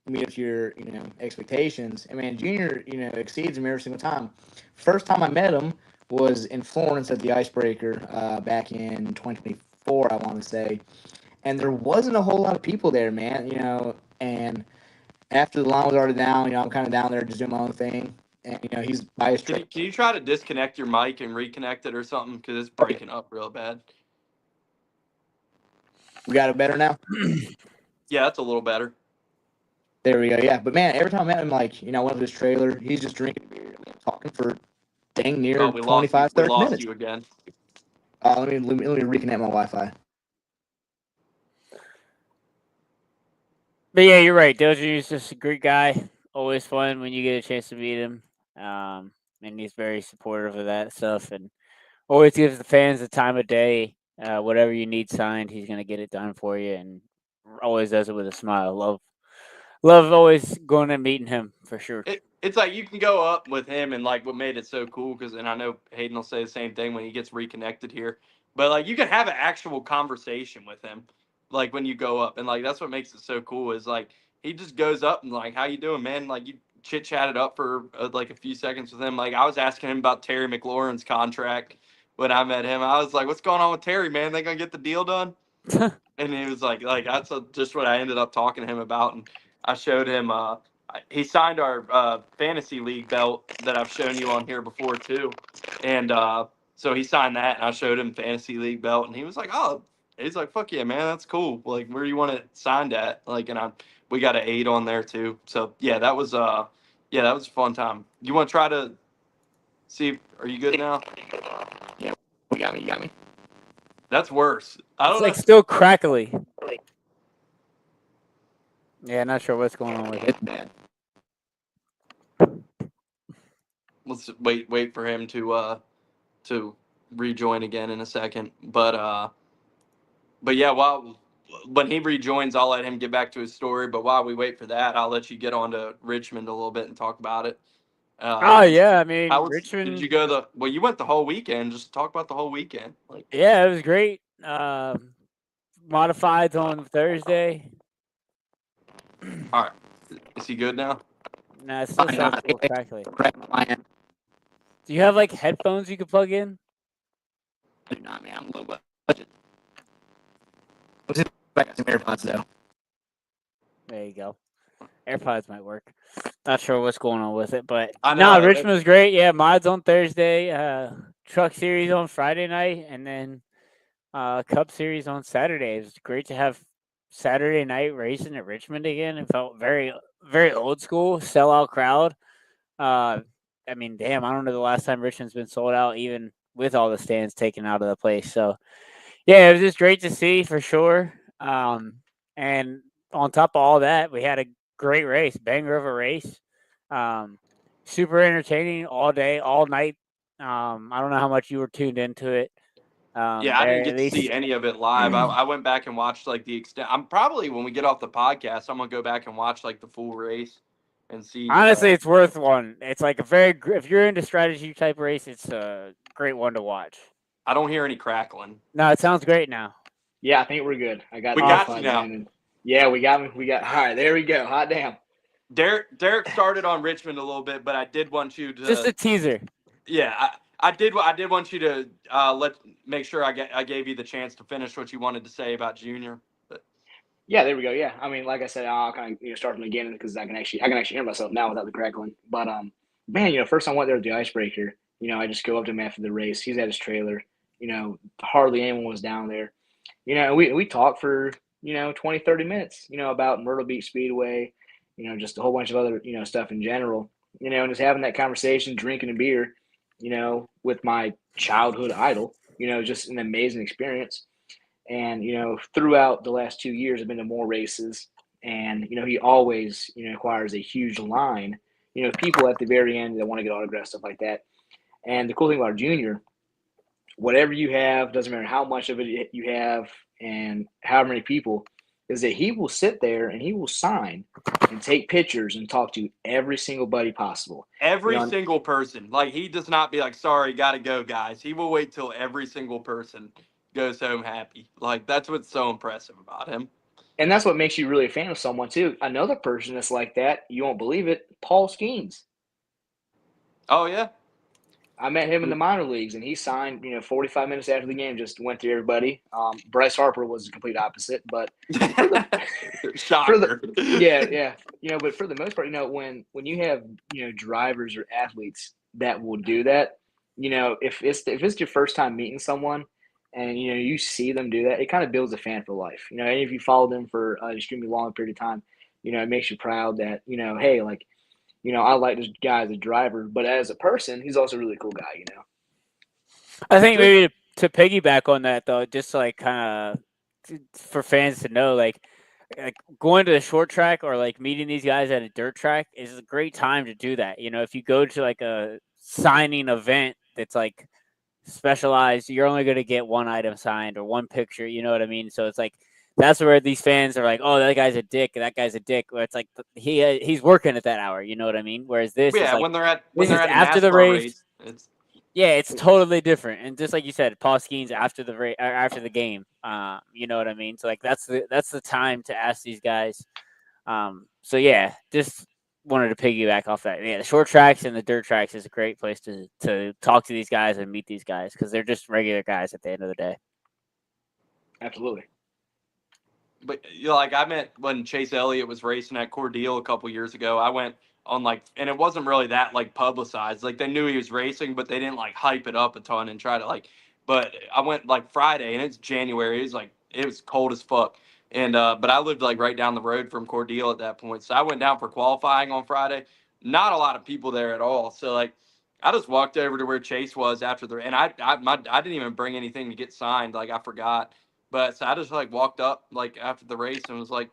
meet up to your, expectations. I mean, Junior, exceeds them every single time. First time I met him was in Florence at the Icebreaker back in 2024, I want to say. And there wasn't a whole lot of people there, man, and after the line was already down, I'm kind of down there just doing my own thing. And, he's by his Can you try to disconnect your mic and reconnect it or something? Because it's breaking up real bad. We got it better now. Yeah, that's a little better. There we go. Yeah, but man, every time I met him, like I went to his trailer, he's just drinking beer, talking for dang near Oh, we lost 25, you. We 30 lost minutes. you again. Let me reconnect my Wi-Fi. But yeah, you're right. Dale Jr. is just a great guy. Always fun when you get a chance to meet him. And he's very supportive of that stuff, and always gives the fans the time of day. Whatever you need signed, he's gonna get it done for you, and always does it with a smile. Love always going and meeting him for sure. It's like you can go up with him, and like what made it so cool, and I know Hayden will say the same thing when he gets reconnected here, but like you can have an actual conversation with him, like when you go up, and like that's what makes it so cool is like he just goes up and like, how you doing, man? Like you chit chatted up for like a few seconds with him. Like I was asking him about Terry McLaurin's contract when I met him. I was like, what's going on with Terry, man? They gonna get the deal done? And he was like that's just what I ended up talking to him about, and I showed him. He signed our fantasy league belt that I've shown you on here before too, and so he signed that, and I showed him fantasy league belt, and he was like, "Oh, he's like, fuck yeah, man, that's cool. Like, where do you want it signed at?" Like, and we got an 8 on there too. So yeah, that was a fun time. You want to try to see? Are you good now? Yeah, you got me. That's worse. I It's don't like know. still crackly. Yeah, not sure what's going on with it. It's bad. Let's wait for him to rejoin again in a second. But yeah, when he rejoins, I'll let him get back to his story. But while we wait for that, I'll let you get on to Richmond a little bit and talk about it. Oh yeah, I mean Did you Richmond. go well, you went the whole weekend. Just talk about the whole weekend. Like, Yeah, it was great. Modifieds on Thursday. all right, is he good now? Nah, it still sounds a little crackly. Correct my end. Do you have like headphones you could plug in? I do not, man. I'm low budget. Let's see if I got some AirPods though. There you go. AirPods might work. Not sure what's going on with it, but I know. Richmond was great. Yeah, mods on Thursday, Truck Series on Friday night, and then Cup Series on Saturday. It was great to have Saturday night racing at Richmond again. It felt very, very old school, sellout crowd. I mean, damn, I don't know the last time Richmond's been sold out, even with all the stands taken out of the place. So, yeah, it was just great to see for sure. And on top of all that, we had a great race, banger of a race. Super entertaining all day, all night. I don't know how much you were tuned into it. Yeah, I didn't At get to see least. any of it live. I went back and watched like the extent. I'm probably when we get off the podcast, I'm gonna go back and watch like the full race and see. Honestly, it's worth one. It's like if you're into strategy type race, it's a great one to watch. I don't hear any crackling. No, it sounds great now. Yeah, I think we're good. I got. We got you now. Yeah, we got me. We got. All right, there we go. Hot damn. Derek started on Richmond a little bit, but I did want you to Just a teaser. Yeah, I did want you to make sure I gave you the chance to finish what you wanted to say about Junior. But Yeah, there we go. Yeah, I mean, like I said, I'll kind of start from the beginning because I can actually hear myself now without the crackling. But man, first I went there with the icebreaker. I just go up to him after the race. He's at his trailer. Hardly anyone was down there. We talked for 20, 30 minutes. About Myrtle Beach Speedway. Just a whole bunch of other stuff in general. And just having that conversation, drinking a beer. With my childhood idol. Just an amazing experience. And, throughout the last 2 years, I've been to more races. And, he always, acquires a huge line, people at the very end that want to get autographs, stuff like that. And the cool thing about Junior, whatever you have, doesn't matter how much of it you have and how many people, is that he will sit there and he will sign and take pictures and talk to every single buddy possible. every single person, like he does not be like, sorry, gotta go, guys. He will wait till every single person goes home happy. Like that's what's so impressive about him. And that's what makes you really a fan of someone too. Another person that's like that, you won't believe it, Paul Skeens. Oh yeah. I met him in the minor leagues, and he signed, 45 minutes after the game, just went through everybody. Bryce Harper was the complete opposite, but shocker. Yeah. But for the most part, when you have, drivers or athletes that will do that, if it's your first time meeting someone and you see them do that, it kind of builds a fan for life. And if you follow them for an extremely long period of time, it makes you proud that hey, like I like this guy as a driver, but as a person, he's also a really cool guy. I think maybe to piggyback on that though, just to, like, kind of for fans to know, like going to the short track or like meeting these guys at a dirt track is a great time to do that. If you go to like a signing event that's like specialized, you're only going to get one item signed or one picture. You know what I mean? So it's like that's where these fans are like, oh, that guy's a dick, that guy's a dick. Where it's like he's working at that hour. You know what I mean? Whereas this is like when they're at this is a after the NASCAR race. it's Yeah, it's totally different, and just like you said, Paul Skeens after after the game. You know what I mean? So like that's the time to ask these guys. So yeah, just wanted to piggyback off that. Yeah, the short tracks and the dirt tracks is a great place to talk to these guys and meet these guys because they're just regular guys at the end of the day. Absolutely. But like I met when Chase Elliott was racing at Cordele a couple years ago. I went on and it wasn't really that like publicized. Like they knew he was racing, but they didn't like hype it up a ton and try to like. But I went like Friday, and it's January. It was cold as fuck, and but I lived like right down the road from Cordele at that point. So I went down for qualifying on Friday. Not a lot of people there at all. So like. I just walked over to where Chase was after and I didn't even bring anything to get signed. Like I forgot. But so I just like walked up like after the race and was like,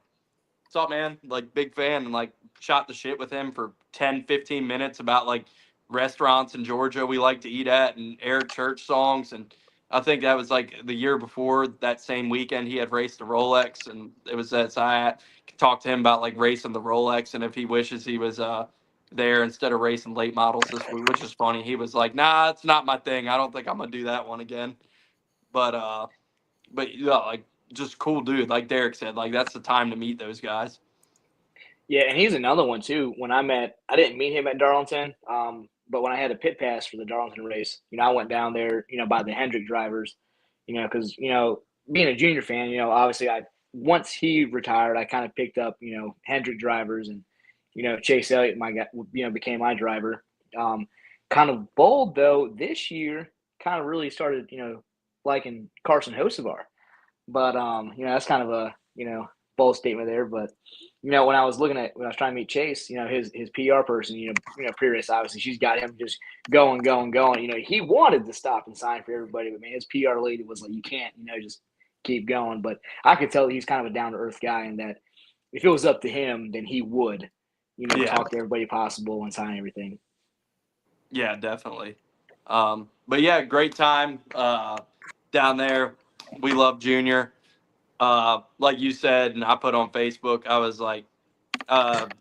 "What's up, man?" Like big fan, and like shot the shit with him for 10, 15 minutes about like restaurants in Georgia we like to eat at and aired church songs. And I think that was like the year before that same weekend he had raced the Rolex, and it was that so I talked to him about like racing the Rolex and if he wishes he was there instead of racing late models this week, which is funny. He was like, "Nah, it's not my thing. I don't think I'm gonna do that one again." But yeah, like just cool dude. Like Derek said, like that's the time to meet those guys. Yeah, and he's another one too. I didn't meet him at Darlington, but when I had a pit pass for the Darlington race, I went down there, by the Hendrick drivers, because being a junior fan, obviously once he retired, I kind of picked up, Hendrick drivers, and Chase Elliott, my guy, became my driver. Kind of bold though this year, kind of really started, liking Carson Hocevar. But that's kind of a bold statement there. But when I was trying to meet Chase, his PR person, Prius, obviously she's got him just going. He wanted to stop and sign for everybody, but man, his PR lady was like, you can't, just keep going. But I could tell he's kind of a down to earth guy, and that if it was up to him, then he would, talk to everybody possible and sign everything. Yeah, definitely. But yeah, great time down there. We love Junior. Like you said, and I put on Facebook, I was like,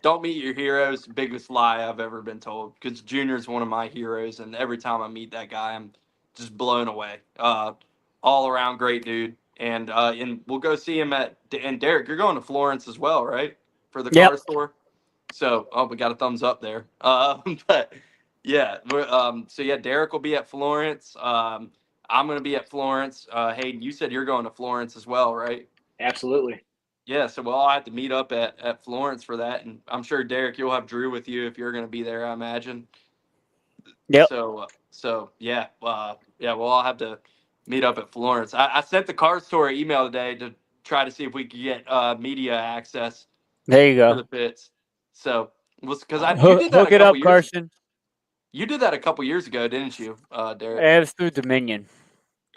don't meet your heroes. Biggest lie I've ever been told. Because Junior's one of my heroes, and every time I meet that guy, I'm just blown away. All around great dude. And we'll go see him and Derek, you're going to Florence as well, right? For the car store. So, we got a thumbs up there. But yeah, so yeah, Derek will be at Florence. I'm going to be at Florence. Hayden, you said you're going to Florence as well, right? Absolutely. Yeah, so we'll all have to meet up at Florence for that. And I'm sure, Derek, you'll have Drew with you if you're going to be there, I imagine. Yep. So yeah, yeah, we'll all have to meet up at Florence. I sent the car store email today to try to see if we could get media access There you for go. the pits. So, because you did that Hook a it couple up, years. Carson. You did that a couple years ago, didn't you, Derek? It was through Dominion.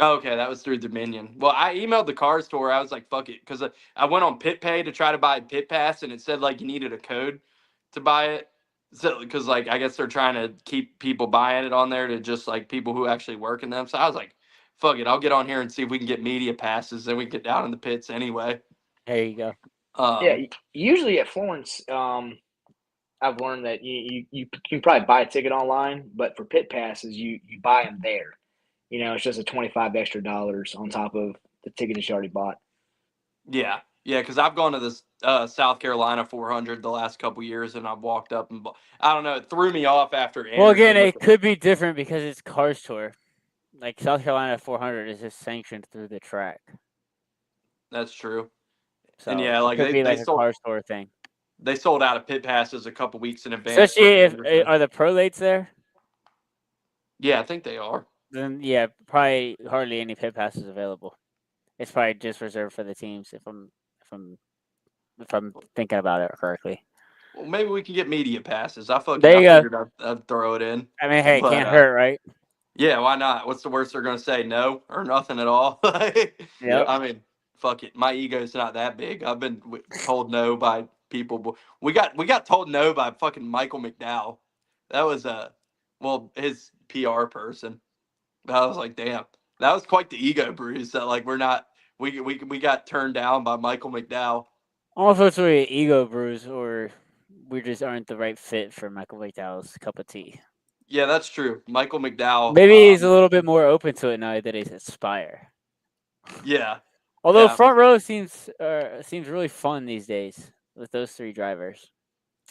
Okay, that was through Dominion. Well, I emailed the car store. I was like, "Fuck it," because I went on Pit Pay to try to buy a Pit Pass, and it said like you needed a code to buy it. So, because like I guess they're trying to keep people buying it on there to just like people who actually work in them. So I was like, "Fuck it, I'll get on here and see if we can get media passes, then we can get down in the pits anyway." There you go. Yeah, usually at Florence, I've learned that you can probably buy a ticket online, but for pit passes, you buy them there. It's just a $25 extra on top of the ticket that you already bought. Yeah, because I've gone to this South Carolina 400 the last couple years, and I've walked up and I don't know, it threw me off after. Well, again, Anderson it could be different because it's Cars Tour. Like South Carolina 400 is just sanctioned through the track. That's true. So And yeah, it like could be they like a sold, Cars Tour thing. they sold out of pit passes a couple weeks in advance. Especially if are the prolates there? Yeah, I think they are. then yeah, probably hardly any pit passes available. It's probably just reserved for the teams if I'm if I'm thinking about it correctly. Well, maybe we can get media passes. I There you go. figured I'd throw it in. I mean, hey, it But can't hurt, right? yeah, why not? What's the worst they're gonna say? No or nothing at all? Yep. I mean, fuck it. My ego's not that big. I've been told no by people. We got told no by fucking Michael McDowell. That was his PR person. I was like, damn, that was quite the ego bruise. That like we got turned down by Michael McDowell. I don't know if it's really an ego bruise or we just aren't the right fit for Michael McDowell's cup of tea. Yeah, that's true. Michael McDowell. Maybe he's a little bit more open to it now that he's at Spire. Yeah. Although Yeah. front row seems really fun these days with those three drivers.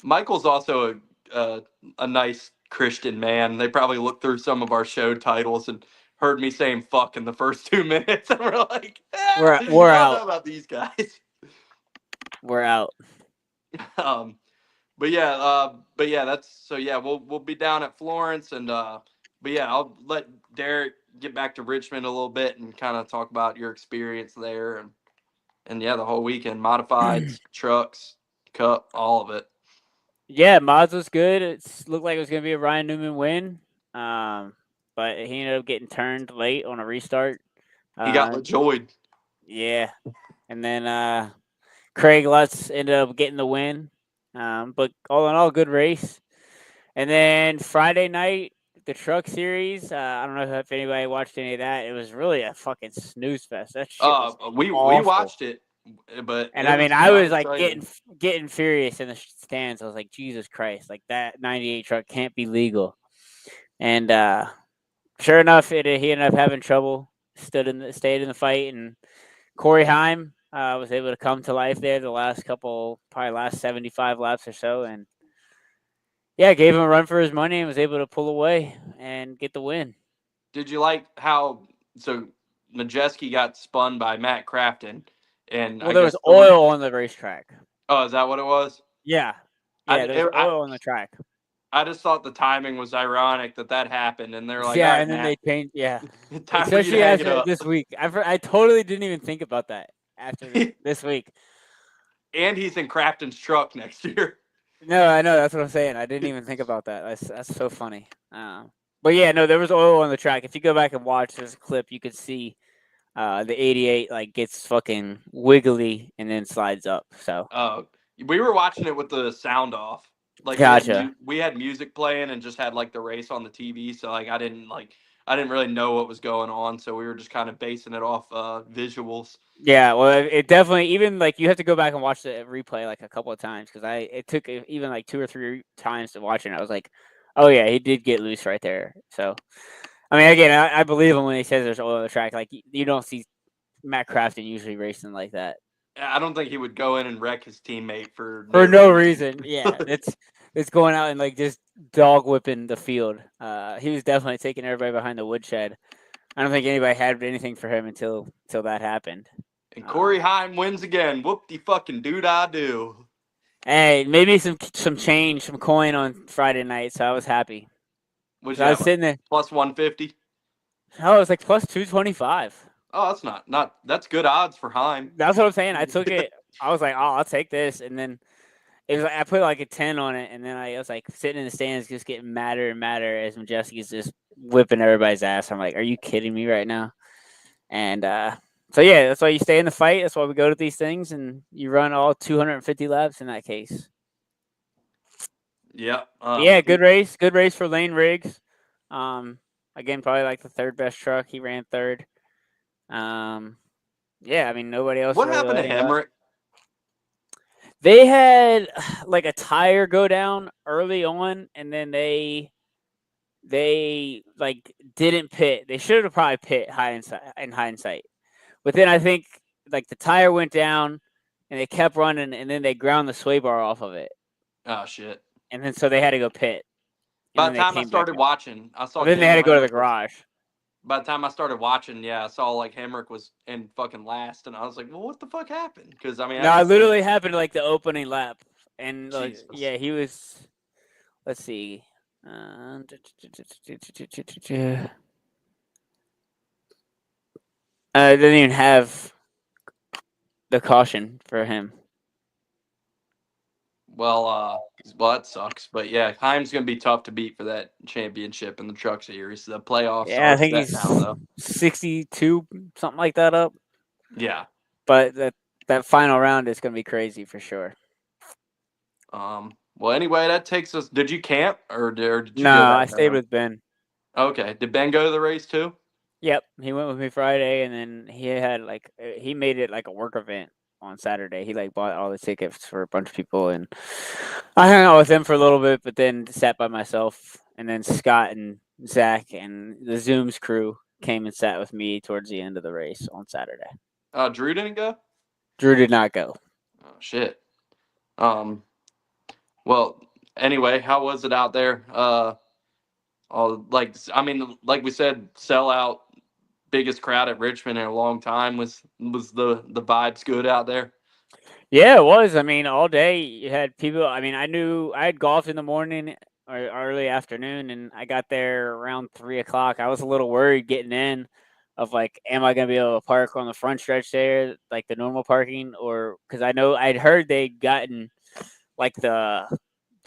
Michael's also a nice Christian man. They probably looked through some of our show titles and heard me saying "fuck" in the first 2 minutes, and we're like, We're I don't out. know about these guys. We're out. But yeah, that's so. Yeah, we'll be down at Florence, and but yeah, I'll let Derek get back to Richmond a little bit and kind of talk about your experience there, and yeah, the whole weekend, modifieds, trucks, cup, all of it. Yeah, mods was good. It looked like it was gonna be a Ryan Newman win, but he ended up getting turned late on a restart. He got LaJoyed. Yeah, and then Craig Lutz ended up getting the win. But all in all, good race. And then Friday night, the Truck Series. I don't know if anybody watched any of that. It was really a fucking snooze fest. That shit was We awful. watched it, but And it I mean, was I was not like exciting. getting furious in the stands. I was like, Jesus Christ, like that 98 truck can't be legal. And sure enough, he ended up having trouble. Stayed in the fight, and Corey Heim was able to come to life there the probably last 75 laps or so, and yeah, gave him a run for his money and was able to pull away and get the win. Did you like how Majeski got spun by Matt Crafton, and Well, I there guess was oil on the racetrack. Oh, is that what it was? Yeah, there was oil on the track. I just thought the timing was ironic that happened, and they're like, yeah, all right, and then Matt, they changed. Yeah, time for you especially to hang it after up. this week. I totally didn't even think about that after this week. And he's in Crafton's truck next year. No, I know, that's what I'm saying. I didn't even think about that. That's so funny. But yeah, no, there was oil on the track. If you go back and watch this clip, you could see the 88 like gets fucking wiggly and then slides up. So we were watching it with the sound off. Like gotcha. we had music playing and just had like the race on the TV. So like I didn't really know what was going on. So we were just kind of basing it off visuals. Yeah, well, it definitely, even like you have to go back and watch the replay like a couple of times because it took even like 2 or 3 times to watch it. I was like, oh yeah, he did get loose right there. So, I mean, again, I believe him when he says there's oil on the track. Like you don't see Matt Crafton usually racing like that. I don't think he would go in and wreck his teammate for no reason. Yeah, it's going out and like just dog whipping the field. He was definitely taking everybody behind the woodshed. I don't think anybody had anything for him until that happened. And Corey Heim wins again. Whoop-de-fucking-do. Hey, maybe some change, some coin on Friday night, so I was happy. I was sitting there. Plus 150? Oh, it was like plus 225. Oh, that's that's good odds for Heim. That's what I'm saying. I took it. I was like, oh, I'll take this. And then it was like, I put like a 10 on it. And then I was like sitting in the stands just getting madder and madder as Majeski's just whipping everybody's ass. I'm like, are you kidding me right now? And so, yeah, that's why you stay in the fight. That's why we go to these things. And you run all 250 laps in that case. Yeah. Yeah, good race. Good race for Lane Riggs. Again, probably like the third best truck. He ran third. Yeah, I mean, nobody else. What really happened to Hemrick? They had like a tire go down early on, and then they like didn't pit. They should have probably pit in hindsight. But then I think like the tire went down, and they kept running, and then they ground the sway bar off of it. Oh shit! And then so they had to go pit. By the time I started watching, I saw. Then they had to go to the garage. By the time I started watching, yeah, I saw like Hemrick was in fucking last, and I was like, "Well, what the fuck happened?" Because I mean, no, it literally happened like the opening lap, and like, yeah, he was. Let's see. They didn't even have the caution for him. Well, that sucks. But yeah, Heim's gonna be tough to beat for that championship in the Truck Series. The playoffs Yeah, I are think set he's now, though. 62, something like that up. Yeah. But that final round is going to be crazy for sure. Well, anyway, that takes us. Did you camp or did you No, go back I stayed home? with Ben. Okay. Did Ben go to the race too? Yep, he went with me Friday, and then he had he made it like a work event on Saturday. He bought all the tickets for a bunch of people, and I hung out with him for a little bit, but then sat by myself. And then Scott and Zach and the Zooms crew came and sat with me towards the end of the race on Saturday. Drew didn't go. Drew did not go. Oh shit. Well, anyway, how was it out there? Like we said, sellout, biggest crowd at Richmond in a long time. Was the vibes good out there? Yeah, it was. I mean, all day you had people. I mean, I had golf in the morning or early afternoon, and I got there around 3 o'clock. I was a little worried getting in, of am I gonna be able to park on the front stretch there, like the normal parking, or because I know I'd heard they'd gotten the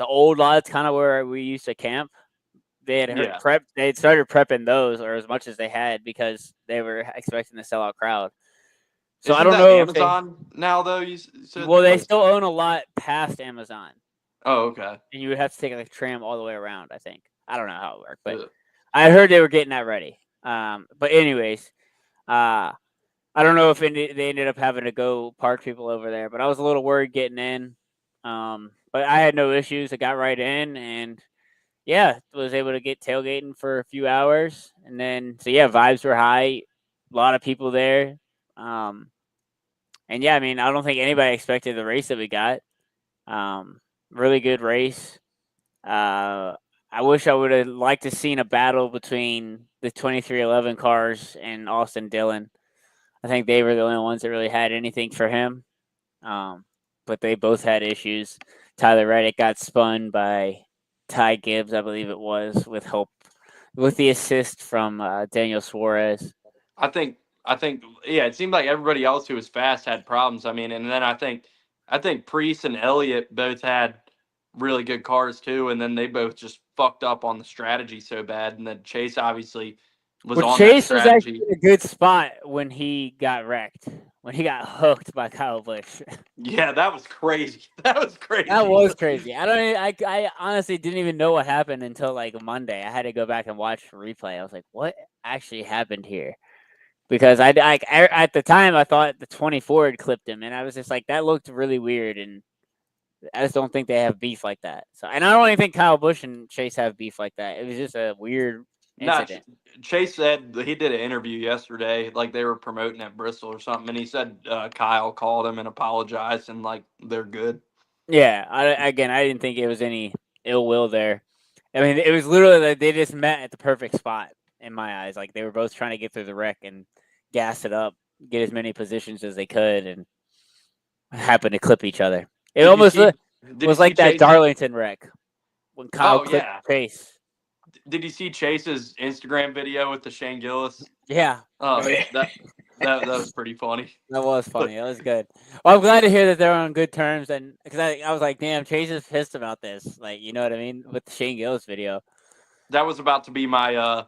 old lots, kind of where we used to camp. They had Yeah. they had started prepping those, or as much as they had, because they were expecting a sellout crowd. So I Isn't don't that know if they. Amazon now though? You said Well, they like. still own a lot past Amazon, Oh, okay. and you would have to take a tram all the way around. I think. I don't know how it worked, but Ugh. I heard they were getting that ready. But anyways, I don't know if they ended up having to go park people over there, but I was a little worried getting in. But I had no issues. I got right in, and yeah, was able to get tailgating for a few hours, and then vibes were high, a lot of people there. And yeah, I mean, I don't think anybody expected the race that we got. Really good race. I wish I would have liked to seen a battle between the 2311 cars and Austin Dillon. I think they were the only ones that really had anything for him. But they both had issues. Tyler Reddick got spun by Ty Gibbs, I believe it was, with the assist from Daniel Suarez. I think yeah, it seemed like everybody else who was fast had problems. I mean, and then I think Priest and Elliott both had really good cars too, and then they both just fucked up on the strategy so bad. And then Chase obviously was Well, on that Chase was actually strategy. in a good spot when he got wrecked, when he got hooked by Kyle Busch. Yeah, that was crazy. That was crazy. That was crazy. I honestly didn't even know what happened until Monday. I had to go back and watch the replay. I was like, what actually happened here? Because at the time I thought the 24 had clipped him, and I was just like, that looked really weird, and I just don't think they have beef like that. So, and I don't even think Kyle Busch and Chase have beef like that. It was just a weird No, incident. Chase said he did an interview yesterday, like they were promoting at Bristol or something, and he said Kyle called him and apologized, and like they're good. Yeah, I didn't think it was any ill will there. I mean, it was literally like they just met at the perfect spot in my eyes. Like they were both trying to get through the wreck and gas it up, get as many positions as they could, and happen to clip each other. It Did you almost see? Did you was see like that Chase? Darlington wreck when Kyle Oh clipped yeah. Chase. Did you see Chase's Instagram video with the Shane Gillis? Yeah. That was pretty funny. That was funny. That was good. Well, I'm glad to hear that they're on good terms, and because I was like, damn, Chase is pissed about this. Like, you know what I mean, with the Shane Gillis video. That was about to be my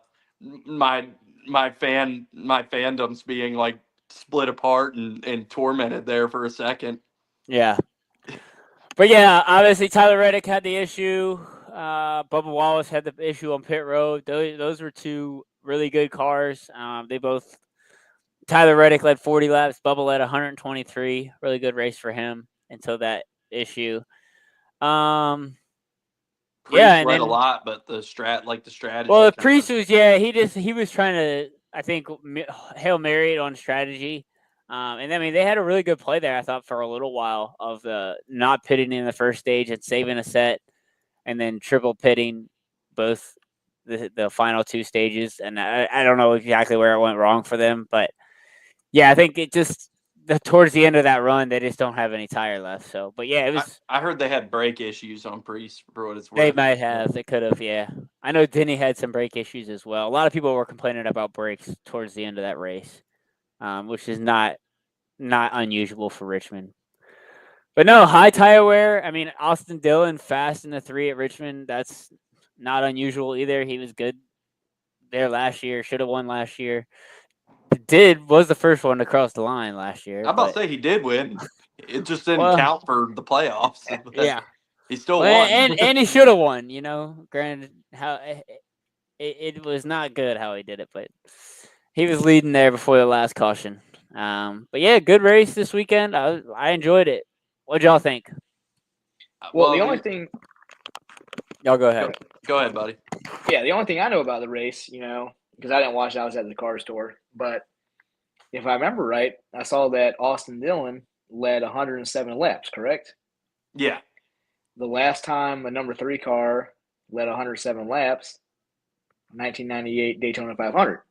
fandoms being like split apart and tormented there for a second. Yeah. But yeah, obviously Tyler Reddick had the issue. Bubba Wallace had the issue on pit road. Those were two really good cars. Tyler Reddick led 40 laps. Bubba led 123. Really good race for him until that issue. Priest Yeah, and led a then lot, but the strategy. well, the kind Priest of- was he was trying to, I think, Hail Mary it on strategy. And I mean they had a really good play there, I thought, for a little while, of the not pitting in the first stage and saving a set, and then triple pitting both the final two stages. And I don't know exactly where it went wrong for them, but yeah, I think it just towards the end of that run they just don't have any tire left. So, but yeah, it was. I heard they had brake issues on Priest for what it's worth. They might have. They could have. Yeah, I know Denny had some brake issues as well. A lot of people were complaining about brakes towards the end of that race. which is not unusual for Richmond. But no, high tire wear. I mean, Austin Dillon fast in the 3 at Richmond. That's not unusual either. He was good there last year. Should have won last year. Was the first one to cross the line last year. I'm about to But say he did win. It just didn't well, count for the playoffs. But yeah. he still Well, won. and he should have won. Granted, it was not good how he did it, but he was leading there before the last caution. But yeah, good race this weekend. I enjoyed it. What'd y'all think? Well, the only thing. Y'all go ahead. Go ahead, buddy. Yeah, the only thing I know about the race, because I didn't watch it, I was at the car store. But if I remember right, I saw that Austin Dillon led 107 laps, correct? Yeah. The last time a number 3 car led 107 laps, 1998 Daytona 500.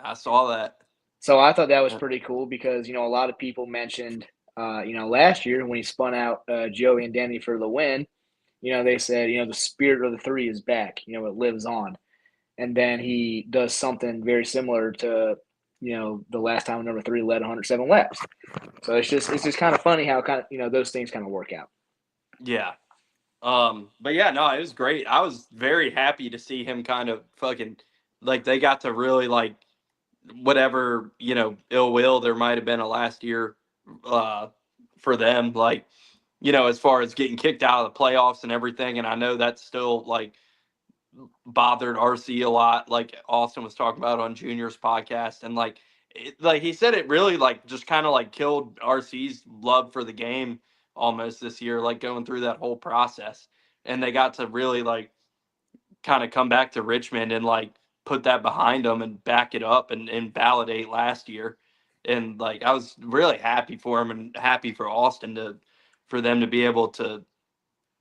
I saw that. So I thought that was pretty cool because, a lot of people mentioned, last year when he spun out Joey and Denny for the win, they said, the spirit of the 3 is back, it lives on. And then he does something very similar to, the last time number 3 led 107 laps. So it's just kind of funny how those things kind of work out. Yeah. But yeah, no, it was great. I was very happy to see him kind of fucking like they got to really like whatever, ill will there might have been a last year for them, like, as far as getting kicked out of the playoffs and everything. And I know that's still like bothered RC a lot, like Austin was talking about on Junior's podcast. And like he said, it really like just kind of like killed RC's love for the game almost this year, like going through that whole process. And they got to really like kind of come back to Richmond and like put that behind them and back it up and validate last year. And like I was really happy for him and happy for Austin for them to be able to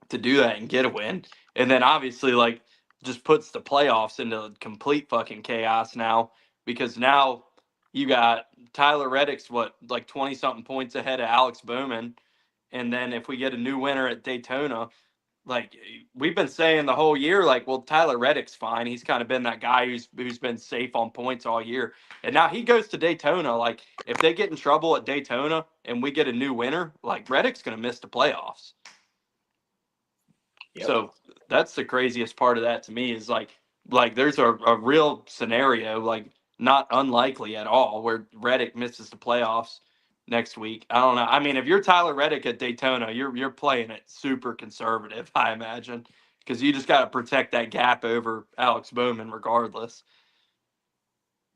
do that and get a win. And then obviously like just puts the playoffs into complete fucking chaos now, because now you got Tyler Reddick's like 20 something points ahead of Alex Bowman. And then if we get a new winner at Daytona, like we've been saying the whole year, like, well, Tyler Reddick's fine. He's kind of been that guy who's been safe on points all year. And now he goes to Daytona. Like if they get in trouble at Daytona and we get a new winner, like Reddick's going to miss the playoffs. Yep. So that's the craziest part of that to me is like there's a real scenario, like not unlikely at all, where Reddick misses the playoffs next week. I don't know. I mean, if you're Tyler Reddick at Daytona, you're playing it super conservative, I imagine, because you just got to protect that gap over Alex Bowman regardless.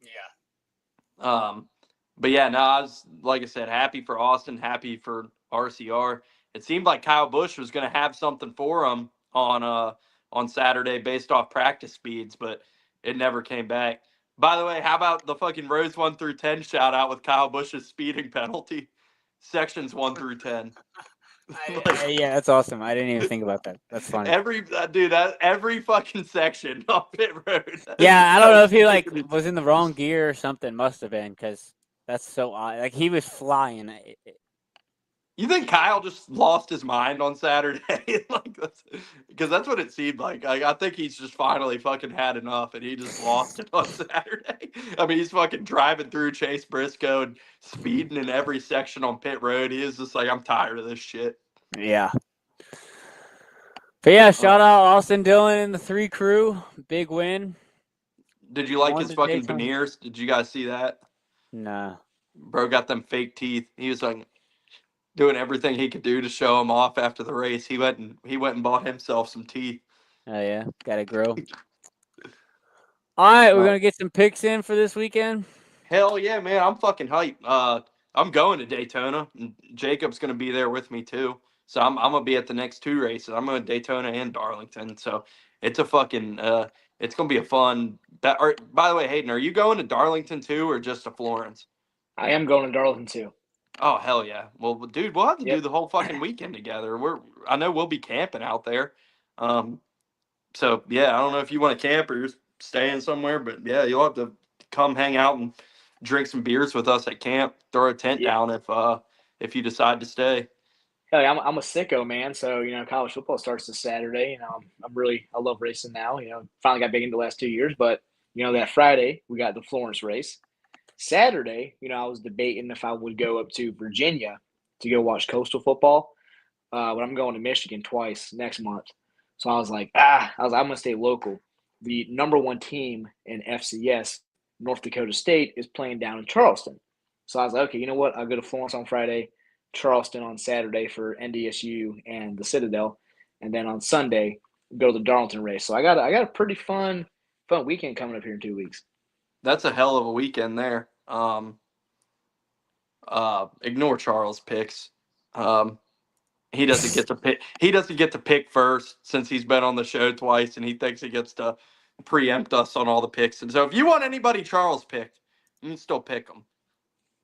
Yeah. But yeah, no, I was, like I said, happy for Austin, happy for RCR. It seemed like Kyle Busch was going to have something for him on Saturday based off practice speeds, but it never came back. By the way, how about the fucking rows 1 through 10 shout out with Kyle Busch's speeding penalty? Sections 1 through 10. Yeah, that's awesome. I didn't even think about that. That's funny. Every fucking section on pit road. Yeah, I don't know if he like was in the wrong gear or something. Must have been, because that's so odd. Like he was flying. You think Kyle just lost his mind on Saturday? Because that's what it seemed like. I think he's just finally fucking had enough, and he just lost it on Saturday. I mean, he's fucking driving through Chase Briscoe and speeding in every section on pit road. He is just like, I'm tired of this shit. Yeah. But yeah, shout out Austin Dillon and the 3 crew. Big win. Did you like his fucking veneers? Did you guys see that? Nah. Bro got them fake teeth. He was like doing everything he could do to show him off after the race. He went and bought himself some teeth. Oh yeah, gotta grow. All right, we're gonna get some picks in for this weekend. Hell yeah, man! I'm fucking hyped. I'm going to Daytona, and Jacob's gonna be there with me too. So I'm gonna be at the next 2 races. I'm going to Daytona and Darlington. So it's a fucking it's gonna be a fun. By the way, Hayden, are you going to Darlington too, or just to Florence? I am going to Darlington too. Oh hell yeah! Well, dude, we'll have to do the whole fucking weekend together. I know we'll be camping out there. So yeah, I don't know if you want to camp or just staying somewhere, but yeah, you'll have to come hang out and drink some beers with us at camp. Throw a tent down if you decide to stay. Hell yeah, I'm a sicko, man. So college football starts this Saturday. I love racing now. Finally got big into the last 2 years, but that Friday we got the Florence race. Saturday, I was debating if I would go up to Virginia to go watch Coastal football. But I'm going to Michigan twice next month. So I was like, I'm going to stay local. The number one team in FCS, North Dakota State, is playing down in Charleston. So I was like, okay, you know what? I'll go to Florence on Friday, Charleston on Saturday for NDSU and the Citadel, and then on Sunday go to the Darlington race. So I got a pretty fun weekend coming up here in 2 weeks. That's a hell of a weekend there. Ignore Charles' picks. He doesn't get to pick. He doesn't get to pick first since he's been on the show twice, and he thinks he gets to preempt us on all the picks. And so, if you want anybody Charles picked, you can still pick them.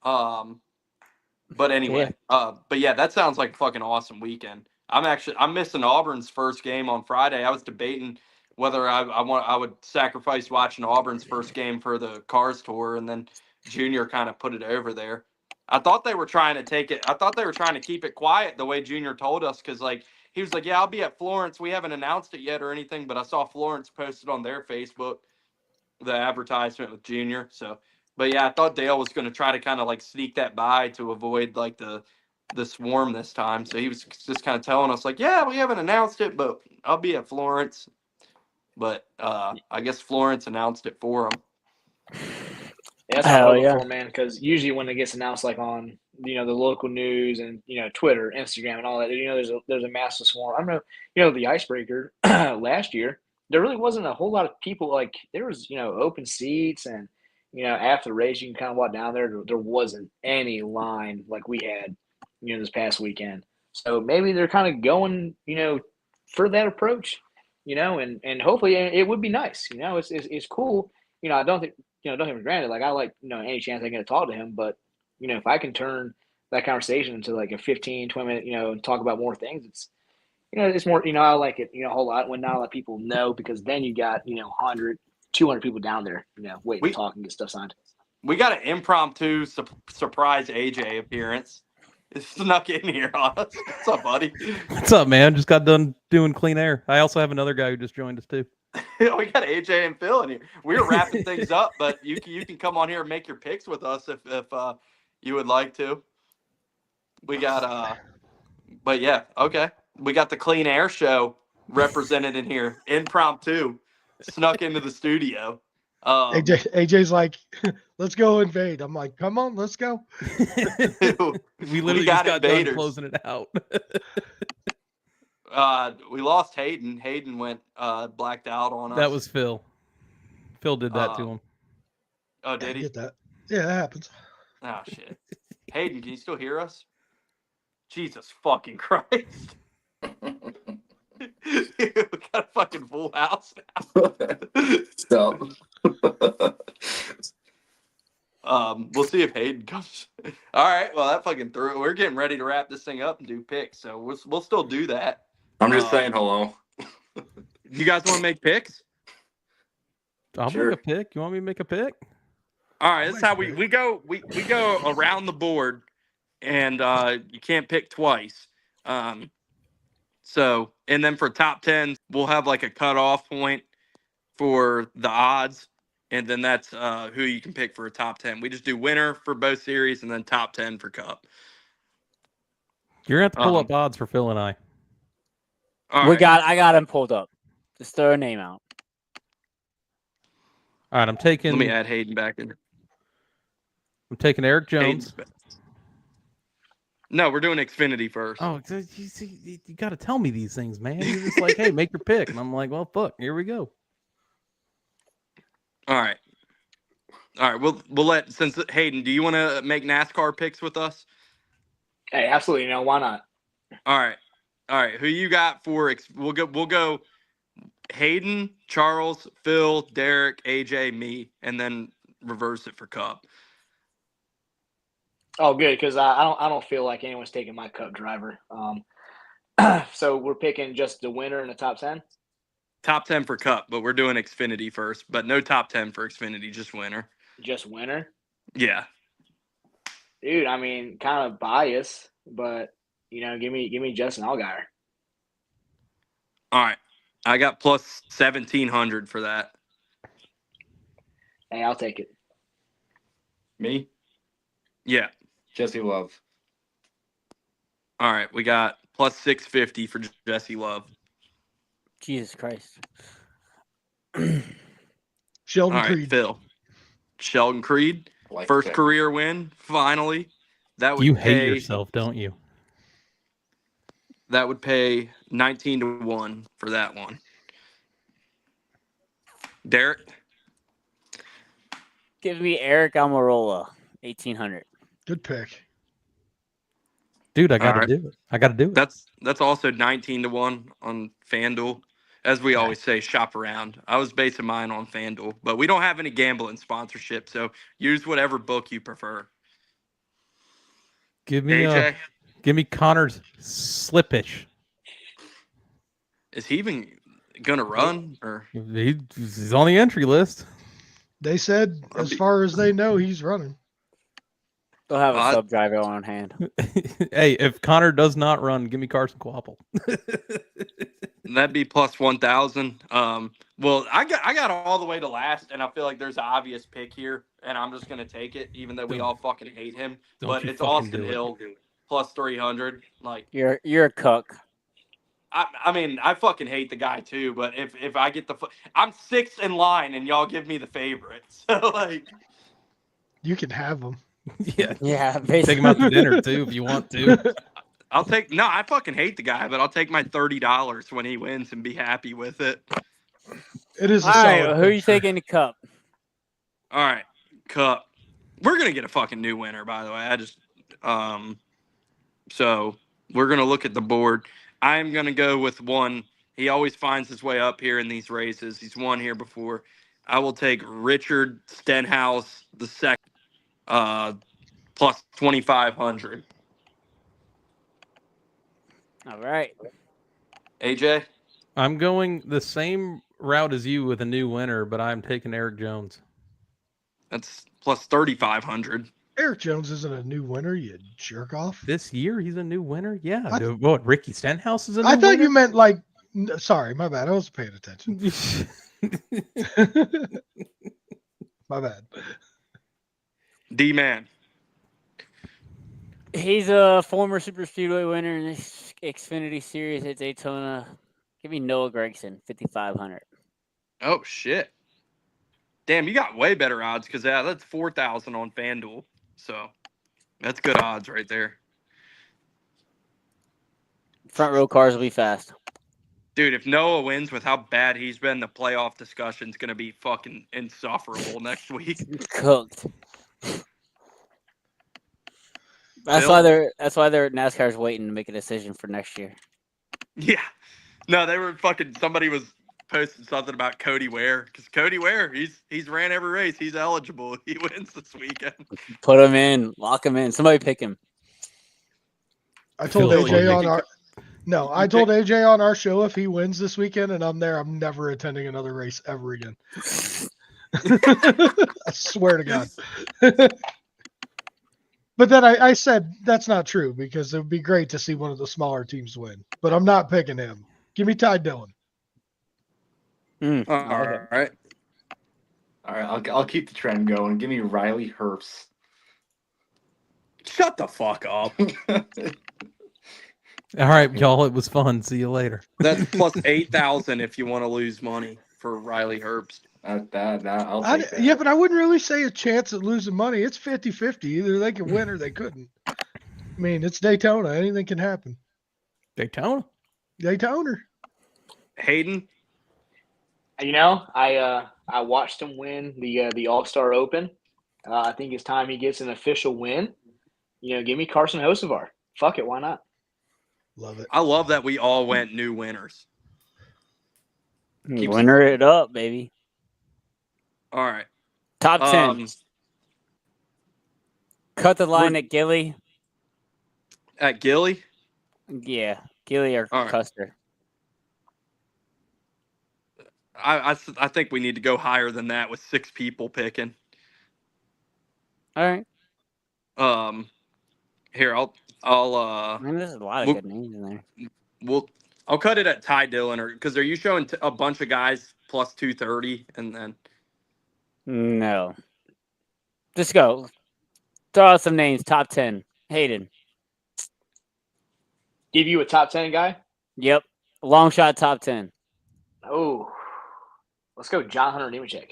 But anyway, but yeah, that sounds like a fucking awesome weekend. I'm missing Auburn's first game on Friday. I was debating whether I would sacrifice watching Auburn's first game for the Cars tour, and then Junior kind of put it over there. I thought they were trying to take it. I thought they were trying to keep it quiet the way Junior told us, because like he was like, "Yeah, I'll be at Florence. We haven't announced it yet or anything, but I saw Florence posted on their Facebook the advertisement with Junior." So, but yeah, I thought Dale was going to try to kind of like sneak that by to avoid like the swarm this time. So he was just kind of telling us like, "Yeah, we haven't announced it, but I'll be at Florence." But I guess Florence announced it for him. Yeah, that's what I'm hoping for, man, because usually when it gets announced like on the local news and Twitter, Instagram, and all that, there's a massive swarm. I don't know, the icebreaker last year, there really wasn't a whole lot of people. Like there was open seats, and after the race you can kind of walk down there. There wasn't any line like we had this past weekend. So maybe they're kind of going for that approach, and hopefully it would be nice. It's cool. I don't think. Don't take me granted. Like I like, any chance I get to talk to him, but if I can turn that conversation into like a 15, 20 minute, and talk about more things, it's more, I like it, a whole lot when not a lot of people know, because then you got, 100, 200 people down there, waiting to talk and get stuff signed. We got an impromptu surprise AJ appearance. It snuck in here on us. What's up, buddy? What's up, man? Just got done doing clean air. I also have another guy who just joined us too. We got AJ and Phil in here. We're wrapping things up, but you can come on here and make your picks with us if you would like to. We got but yeah, okay. We got the Clean Air Show represented in here, impromptu, snuck into the studio. AJ's like, let's go invade. I'm like, come on, let's go. we literally just got done closing it out. We lost Hayden. Hayden went blacked out on us. That was Phil. Phil did that to him. Oh, did he? Get that? Yeah, that happens. Oh shit. Hayden, can you still hear us? Jesus fucking Christ. We got a fucking full house now. Stop. We'll see if Hayden comes. All right. Well, that fucking threw it. We're getting ready to wrap this thing up and do picks, so we'll still do that. I'm just saying hello. You guys want to make picks? I'll make a pick. You want me to make a pick? All right. This is how we go. We go around the board, and you can't pick twice. So, and then for top 10, we'll have like a cutoff point for the odds, and then that's who you can pick for a top 10. We just do winner for both series, and then top 10 for cup. You're gonna have to pull up odds for Phil and I. I got him pulled up. Just throw a name out. All right, I'm taking. Let me add Hayden back in. I'm taking Eric Jones. No, we're doing Xfinity first. Oh, you got to tell me these things, man. You're just like, hey, make your pick, and I'm like, well, fuck, here we go. All right. We'll let, since Hayden, do you want to make NASCAR picks with us? Hey, absolutely. Why not? All right. Who you got for? We'll go. Hayden, Charles, Phil, Derek, AJ, me, and then reverse it for Cup. Oh, good, because I don't feel like anyone's taking my Cup driver. So we're picking just the winner in the top 10? Top 10 for Cup, but we're doing Xfinity first. But no top 10 for Xfinity, just winner. Just winner? Yeah. Dude, I mean, kind of biased, but give me Justin Allgaier. All right, I got plus 1,700 for that. Hey, I'll take it. Me? Yeah. Jesse Love. All right. We got plus 650 for Jesse Love. Jesus Christ. Sheldon All right, Creed. Phil. Sheldon Creed, Like first pick. career win, finally. That would You hate pay yourself, don't you? 19-1 for that one. Derek, Give me Eric Almirola, 1800. Good pick. Dude, I All gotta right. do it. I gotta do it. that's also 19-1 on FanDuel. As we always say, shop around. I was basing mine on FanDuel, but we don't have any gambling sponsorship, so use whatever book you prefer. Give me AJ, Connor's Slipish. is he even gonna run? Or He's on the entry list. They said, I'd as be- far as they know, he's running. They'll have a I- sub driver on hand. Hey, if Connor does not run, give me Carson Quapple. That'd be plus 1,000. Well, I got all the way to last, and I feel like there's an obvious pick here, and I'm just gonna take it, even though we all fucking hate him. Don't But you it's fucking Austin do it. Hill plus 300. Like, You're a cuck. I mean, I fucking hate the guy too. But if I get I'm sixth in line, and y'all give me the favorite. So like, You can have him. Yeah, Yeah, take him out to dinner too if you want to. I'll take. No, I fucking hate the guy, but I'll take my $30 when he wins and be happy with it. It is a All right, solid who are you pick for- taking the cup? All right, Cup. We're gonna get a fucking new winner, by the way. So we're gonna look at the board. I'm gonna go with one. He always finds his way up here in these races. He's won here before. I will take Richard Stenhouse the second, plus 2,500. All right. AJ, I'm going the same route as you with a new winner, but I'm taking Eric Jones. that's plus 3,500. Eric Jones isn't a new winner, you jerk off. This year, he's a new winner. Yeah. I- What? Ricky Stenhouse is a new I thought winner? you meant like. Sorry, my bad. I wasn't paying attention. My bad. D-Man. He's a former Super Speedway winner in this Xfinity Series at Daytona. Give me Noah Gragson, 5,500. Oh, shit. Damn, you got way better odds because that's 4,000 on FanDuel. So that's good odds right there. Front row cars will be fast. Dude, if Noah wins with how bad he's been, the playoff discussion's going to be fucking insufferable next week. Cooked. That's Bill? why they're NASCAR's waiting to make a decision for next year. Yeah. No, they were fucking, somebody was posting something about Cody Ware because Cody Ware, he's ran every race. He's eligible. He wins this weekend. Put him in, lock him in. Somebody pick him. I told Phil, AJ you on can our. No, I told AJ on our show if he wins this weekend and I'm there, I'm never attending another race ever again. I swear to God. But then I said that's not true because it would be great to see one of the smaller teams win. But I'm not picking him. Give me Ty Dillon. All right. All right, I'll keep the trend going. Give me Riley Herbst. Shut the fuck up. All right, y'all. It was fun. See you later. That's plus 8,000 if you want to lose money for Riley Herbst. I'll take that. Yeah, but I wouldn't really say a chance at losing money. It's 50-50. Either they can win or they couldn't. I mean, it's Daytona. Anything can happen. Daytona. Daytona. Hayden, You know, I watched him win the All-Star Open. I think it's time he gets an official win. You know, give me Carson Hocevar. Fuck it, why not? Love it. I love that we all went new winners. Keeps- Winner it up, baby. All right. Top 10. Cut the line we're- at Gilly. At Gilly, Yeah, Gilly or All right. Custer. I think we need to go higher than that with 6 people picking. All right. Here I'll I mean, there's a lot of Well- good names in there. I'll cut it at Ty Dillon, or because are you showing a bunch of guys plus 230 and then No. Just go. Throw out some names. Top 10. Hayden. Give you a top 10 guy? Yep. Long shot top 10. Oh, let's go John Hunter Nemechek.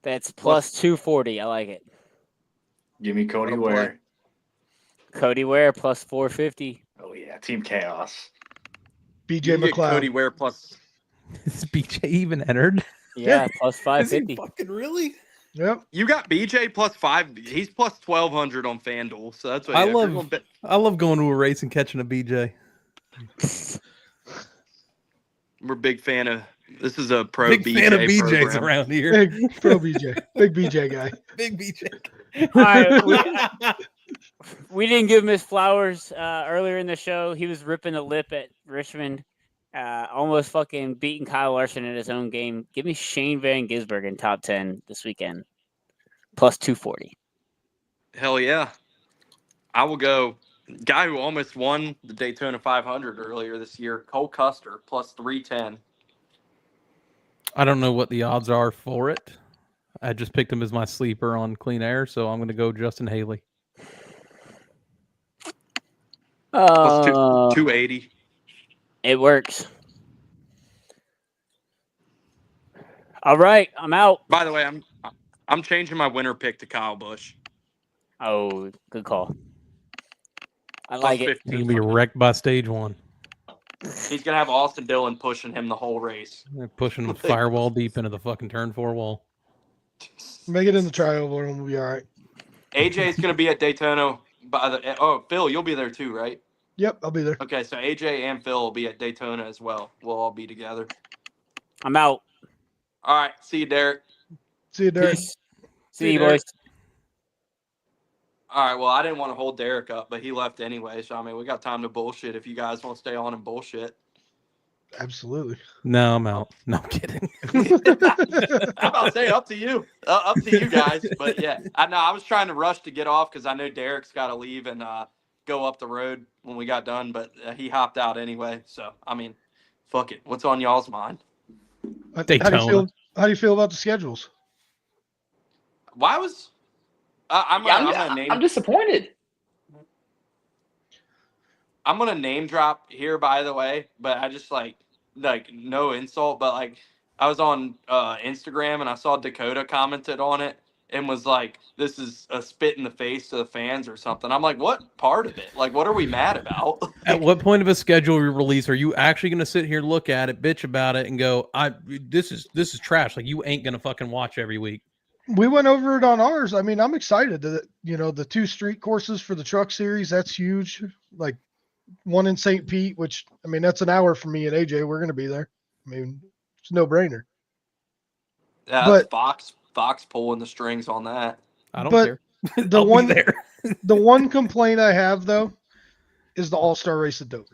That's plus 240. I like it. Give me Cody What a play. Ware. Cody Ware plus 450. Oh yeah, Team Chaos. BJ You can get McLeod. Cody Ware plus. Is BJ even entered? Yeah, plus Is he 550. fucking really? Yep. You got BJ plus 5. He's plus 1,200 on FanDuel. So that's what I if you're love- gonna bet- I love going to a race and catching a BJ. We're a big fan of. This is a pro Big BJ fan of BJs program. around here. Big pro BJ. Big BJ guy. Big BJ. All right, we didn't give him his flowers earlier in the show. He was ripping the lip at Richmond, almost fucking beating Kyle Larson in his own game. Give me Shane Van Gisbergen in top 10 this weekend, plus 240. Hell yeah. I will go. Guy who almost won the Daytona 500 earlier this year, Cole Custer, plus 310. I don't know what the odds are for it. I just picked him as my sleeper on Clean Air, so I'm going to go Justin Haley. Plus 280. It works. All right, I'm out. By the way, I'm changing my winner pick to Kyle Busch. Oh, good call. I Plus like it. He's going to be wrecked by stage one. He's gonna have Austin Dillon pushing him the whole race. They're pushing him firewall deep into the fucking turn 4 wall. Make it in the trioval and we'll be all right. AJ's gonna be at Daytona. Phil, you'll be there too, right? Yep, I'll be there. Okay, so AJ and Phil will be at Daytona as well. We'll all be together. I'm out. All right, see you, Derek. See you, Derek. Peace. See you, boys. All right, well, I didn't want to hold Derek up, but he left anyway. So, I mean, we got time to bullshit if you guys want to stay on and bullshit. Absolutely. No, I'm out. No, I'm kidding. I'm about to say, up to you. Up to you guys. But, yeah, I know I was trying to rush to get off because I know Derek's got to leave and go up the road when we got done. But he hopped out anyway. So, I mean, fuck it. What's on y'all's mind? Daytona. How do you feel about the schedules? Why was I'm disappointed. I'm gonna name drop here, by the way, but I just like no insult, but like I was on Instagram and I saw Dakota commented on it and was like, "This is a spit in the face to the fans" or something. I'm like, what part of it? Like, what are we mad about? At what point of a schedule release are you actually going to sit here, look at it, bitch about it, and go, this is trash. Like, you ain't going to fucking watch every week. We went over it on ours. I mean, I'm excited that, the 2 street courses for the truck series, that's huge. Like one in St. Pete, which, I mean, that's an hour for me and AJ. We're going to be there. I mean, it's no brainer. Yeah, But- that's Fox pulling the strings on that. I don't But care. The I'll be one there. the one complaint I have though is the All-Star race at Dover.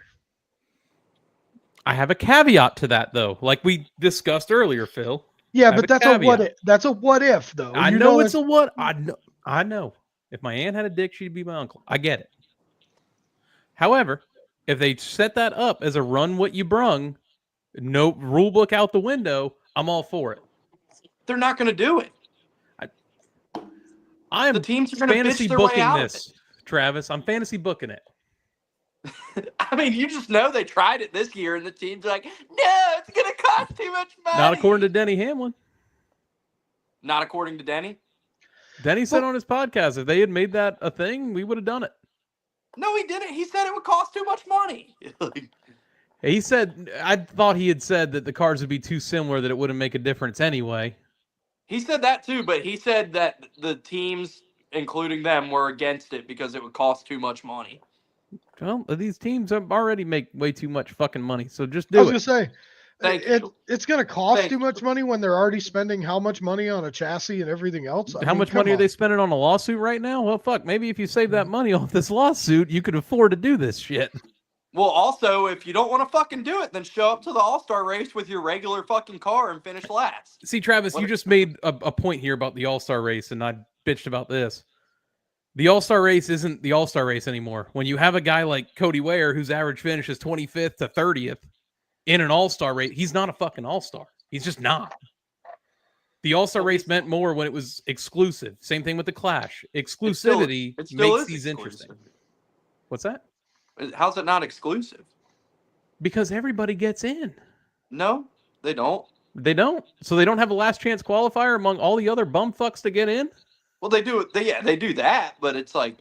I have a caveat to that, though, like we discussed earlier, Phil. Yeah, I have but a that's a what caveat. if. That's a what if though. I know it's a what. I know. If my aunt had a dick, she'd be my uncle. I get it. However, if they set that up as a run what you brung, no rule book out the window, I'm all for it. They're not going to do it. I am The teams are going to fantasy bitch their way booking out this, Travis. I'm fantasy booking it. of it. I mean, you just know they tried it this year, and the team's like, "No, it's going to cost too much money." Not according to Denny Hamlin. Not according to Denny. Denny said on his podcast, if they had made that a thing, we would have done it. No, he didn't. He said it would cost too much money. He said, I thought he had said that the cars would be too similar that it wouldn't make a difference anyway. He said that too, but he said that the teams, including them, were against it because it would cost too much money. Well, these teams already make way too much fucking money, so just I do was it. gonna say, Thank you. it's gonna cost Thank too much money when they're already spending how much money on a chassis and everything else. I How mean, much come money are on. they spending on a lawsuit right now? Well, fuck, maybe if you save that money off this lawsuit, you could afford to do this shit. Well, also, if you don't want to fucking do it, then show up to the All-Star race with your regular fucking car and finish last. See, Travis, you just made a point here about the All-Star race, and I bitched about this. The All-Star race isn't the All-Star race anymore. When you have a guy like Cody Ware, whose average finish is 25th to 30th in an All-Star race, he's not a fucking All-Star. He's just not. The All-Star Well, race meant more when it was exclusive. Same thing with the Clash. Exclusivity it still makes is these interesting. exclusive. What's that? How's it not exclusive? Because everybody gets in. No, they don't. They don't. So they don't have a last chance qualifier among all the other bumfucks to get in? Well, they do. They do that, but it's like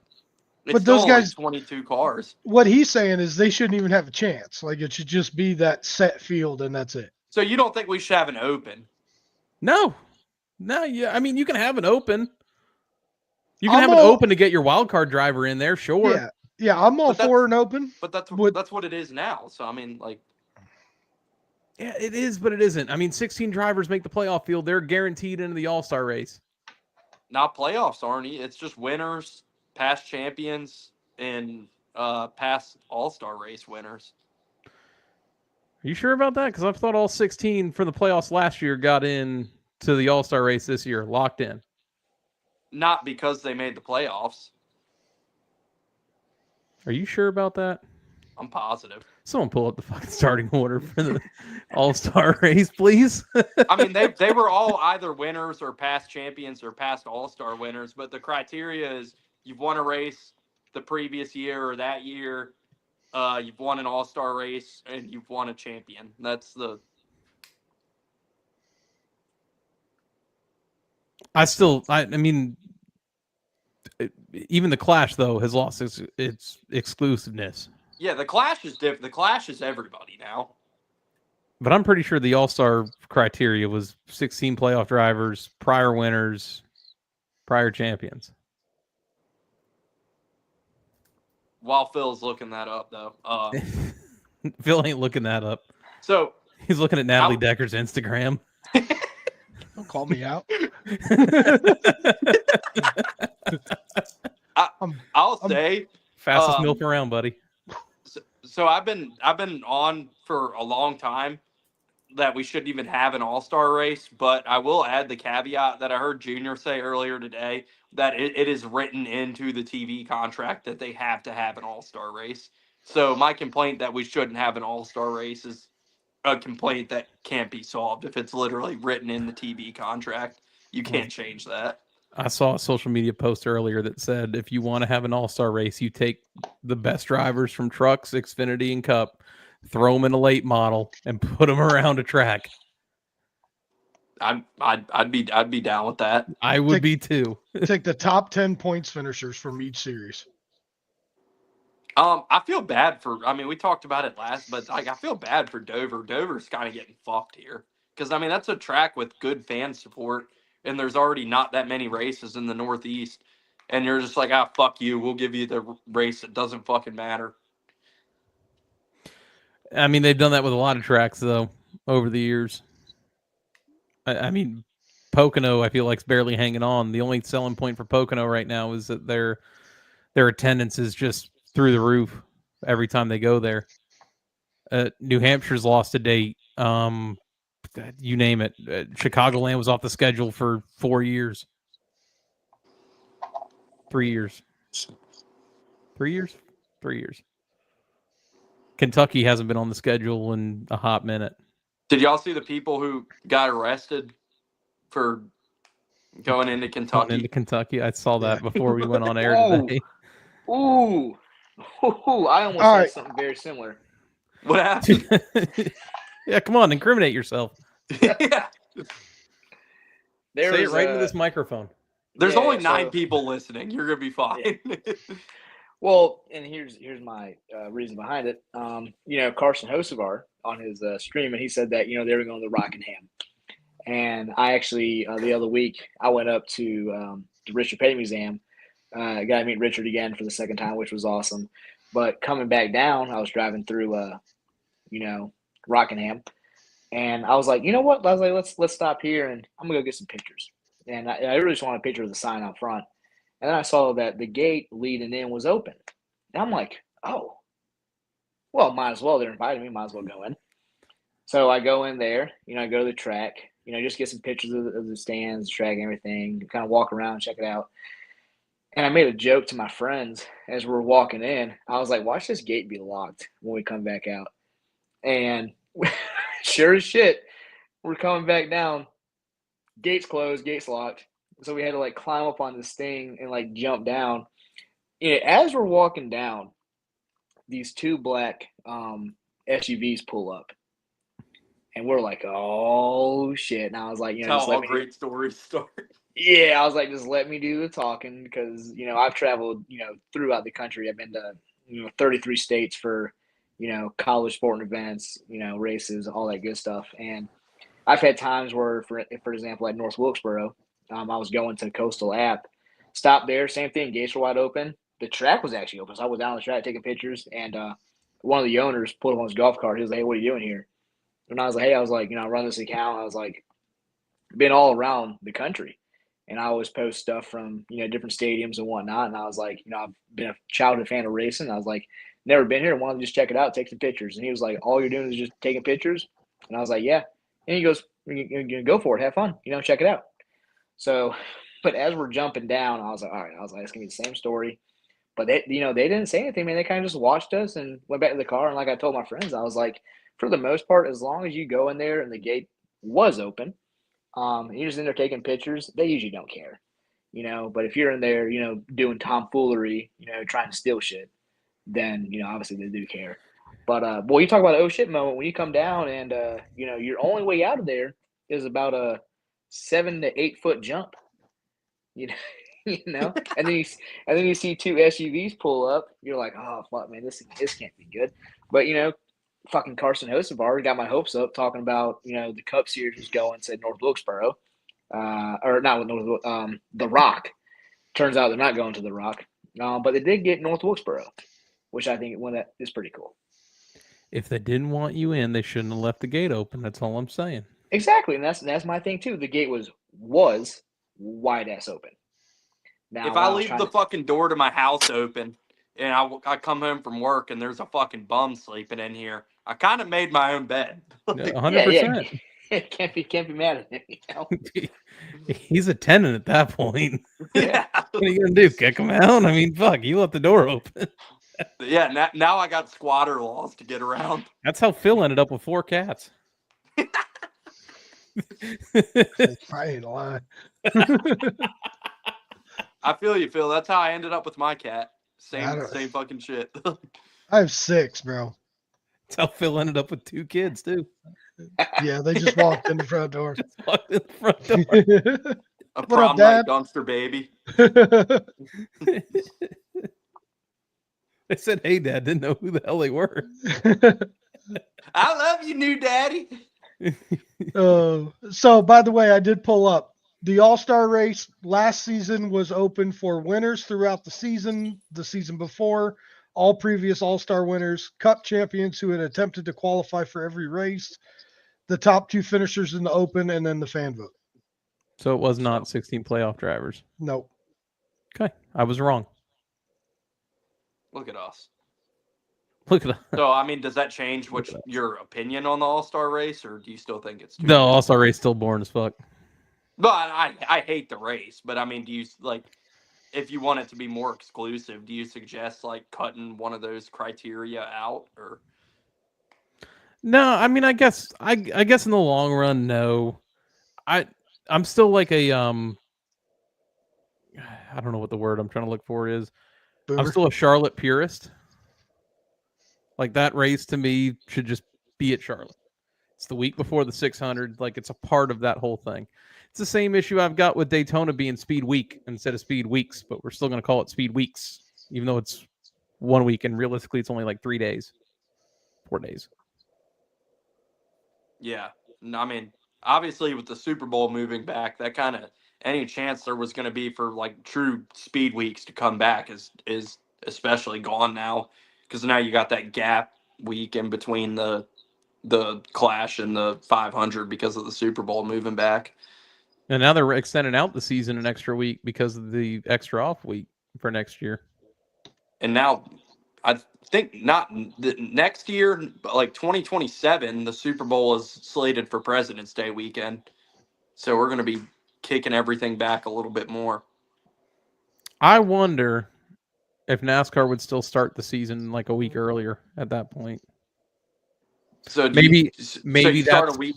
it's But still those only guys- 22 cars. What he's saying is they shouldn't even have a chance. Like it should just be that set field and that's it. So you don't think we should have an open? No. Yeah. I mean, you can have an open. You can I'm have an all- open to get your wild card driver in there, sure. Yeah, I'm all But that's- for an open. But that's Would- that's what it is now. So I mean, like, Yeah, it is, but it isn't. I mean, 16 drivers make the playoff field. They're guaranteed into the All-Star race. not playoffs, Arnie. It's just winners, past champions, and past All-Star race winners. Are you sure about that? Because I thought all 16 for the playoffs last year got in to the All-Star race this year, locked in. Not because they made the playoffs. Are you sure about that? I'm positive. Someone pull up the fucking starting order for the All-Star race, please. I mean, they were all either winners or past champions or past All-Star winners, but the criteria is you've won a race the previous year or that year, you've won an All-Star race, and you've won a champion. That's the. I mean, even the Clash, though, has lost its exclusiveness. Yeah, the Clash is different. The Clash is everybody now. But I'm pretty sure the All-Star criteria was 16 playoff drivers, prior winners, prior champions. While Phil's looking that up, though. Phil ain't looking that up. So He's looking at Natalie Decker's Instagram. Don't call me out. I'll say Fastest milk around, buddy. so. I've been on for a long time that we shouldn't even have an All-Star race, but I will add the caveat that I heard Junior say earlier today that it is written into the TV contract that they have to have an All-Star race. So my complaint that we shouldn't have an All-Star race is a complaint that can't be solved if it's literally written in the TV contract. You can't change that. I saw a social media post earlier that said if you want to have an all-star race, you take the best drivers from trucks, Xfinity, and Cup, throw them in a late model, and put them around a track. I'd be down with that. I would be too. Take the top 10 points finishers from each series. I feel bad for. I mean, we talked about it last, but I feel bad for Dover. Dover's kind of getting fucked here because I mean that's a track with good fan support, and there's already not that many races in the Northeast, and you're just like, fuck you. We'll give you the race that doesn't fucking matter. I mean, they've done that with a lot of tracks though over the years. I mean, Pocono, I feel like, is barely hanging on. The only selling point for Pocono right now is that their attendance is just through the roof every time they go there. New Hampshire's lost a date. You name it. Chicagoland was off the schedule for 4 years. 3 years. 3 years? 3 years. Kentucky hasn't been on the schedule in a hot minute. Did y'all see the people who got arrested for going into Kentucky? Going into Kentucky. I saw that before we went on air today. Ooh, I almost All said right. something very similar. What happened? Yeah, come on, incriminate yourself. Yeah. There Say it was, right into this microphone. There's Yeah, only 9 so- people listening. You're gonna be fine. Well, and here's my reason behind it. Carson Hocevar on his stream, and he said that they were going to Rockingham, and I actually the other week I went up to the Richard Petty Museum. Got to meet Richard again for the second time, which was awesome. But coming back down, I was driving through Rockingham, and I was like, you know what? I was like, let's stop here, and I'm gonna go get some pictures. And I really just wanted a picture of the sign out front. And then I saw that the gate leading in was open. And I'm like, oh, well, might as well. They're inviting me. Might as well go in. So I go in there, I go to the track, just get some pictures of the stands, the track, and everything, kind of walk around, check it out. And I made a joke to my friends as we're walking in. I was like, watch this gate be locked when we come back out. And sure as shit, we're coming back down. gates closed, gates locked. So we had to like climb up on this thing and like jump down. And as we're walking down, these two black SUVs pull up. And we're like, oh shit. And I was like, That's just how let all me great stories start. Yeah, I was like, just let me do the talking because, I've traveled, throughout the country. I've been to, 33 states for, college sporting events, races, all that good stuff. And I've had times where, for example, at North Wilkesboro, I was going to Coastal App, stopped there, same thing, gates were wide open. The track was actually open. So I was down the track taking pictures, and one of the owners pulled up on his golf cart. He was like, hey, what are you doing here? And I was like, hey, I run this account. I was like, been all around the country. And I always post stuff from, different stadiums and whatnot. And I was like, I've been a childhood fan of racing. I was like, never been here. Wanted to just check it out, take some pictures. And he was like, all you're doing is just taking pictures? And I was like, yeah. And he goes, you go for it. Have fun. Check it out. So, but as we're jumping down, I was like, all right. I was like, it's going to be the same story. But they didn't say anything, man. They kind of just watched us and went back to the car. And like I told my friends, I was like, for the most part, as long as you go in there and the gate was open, you're just in there taking pictures, they usually don't care, but if you're in there, doing tomfoolery, trying to steal shit, then, obviously they do care. But, boy, you talk about an oh shit moment when you come down and, your only way out of there is about a 7 to 8 foot jump, and then you see two SUVs pull up. You're like, oh, fuck, man, this can't be good. But, fucking Carson Hocevar got my hopes up talking about, the Cup Series was going to North Wilkesboro, or not with North, the Rock. Turns out they're not going to the Rock, but they did get North Wilkesboro, which I think that is pretty cool. If they didn't want you in, they shouldn't have left the gate open. That's all I'm saying. Exactly, and that's my thing too. The gate was wide ass open. Now, if I leave the fucking door to my house open and I come home from work and there's a fucking bum sleeping in here, I kind of made my own bed. 100%. Yeah, can't be mad at him. He's a tenant at that point. Yeah. What are you gonna do? Kick him out? I mean, fuck, you left the door open. Yeah, now I got squatter laws to get around. That's how Phil ended up with 4 cats. I ain't lying. I feel you, Phil. That's how I ended up with my cat. Same fucking shit. I have 6, bro. That's how Phil ended up with 2 kids too. Yeah, they just walked in the front door. Walked in the front door. A What prom up, Dad? night dumpster baby. They said, "Hey, Dad," didn't know who the hell they were. I love you, new daddy. So, by the way, I did pull up. The All-Star race last season was open for winners throughout the season before, all previous All-Star winners, Cup champions who had attempted to qualify for every race, the top 2 finishers in the Open, and then the fan vote. So it was not 16 playoff drivers. Nope. Okay, I was wrong. Look at us. Look at that. So, I mean, does that change your opinion on the All-Star race, or do you still think it's too No, All-Star race still boring as fuck. But I hate the race, but I mean, do you if you want it to be more exclusive, do you suggest cutting one of those criteria out, or? No, I mean, I guess in the long run, no. I'm still like a I don't know what the word I'm trying to look for is. Boomer. I'm still a Charlotte purist. Like that race to me should just be at Charlotte. It's the week before the 600. Like it's a part of that whole thing. It's the same issue I've got with Daytona being Speed Week instead of Speed Weeks, but we're still going to call it Speed Weeks, even though it's 1 week and realistically it's only like 3 days, 4 days. Yeah, I mean, obviously with the Super Bowl moving back, that kind of any chance there was going to be for true speed weeks to come back is especially gone now, because now you got that gap week in between the Clash and the 500 because of the Super Bowl moving back. And now they're extending out the season an extra week because of the extra off week for next year. And now I think not next year, but 2027, the Super Bowl is slated for President's Day weekend. So we're going to be kicking everything back a little bit more. I wonder if NASCAR would still start the season a week earlier at that point. So maybe start a week.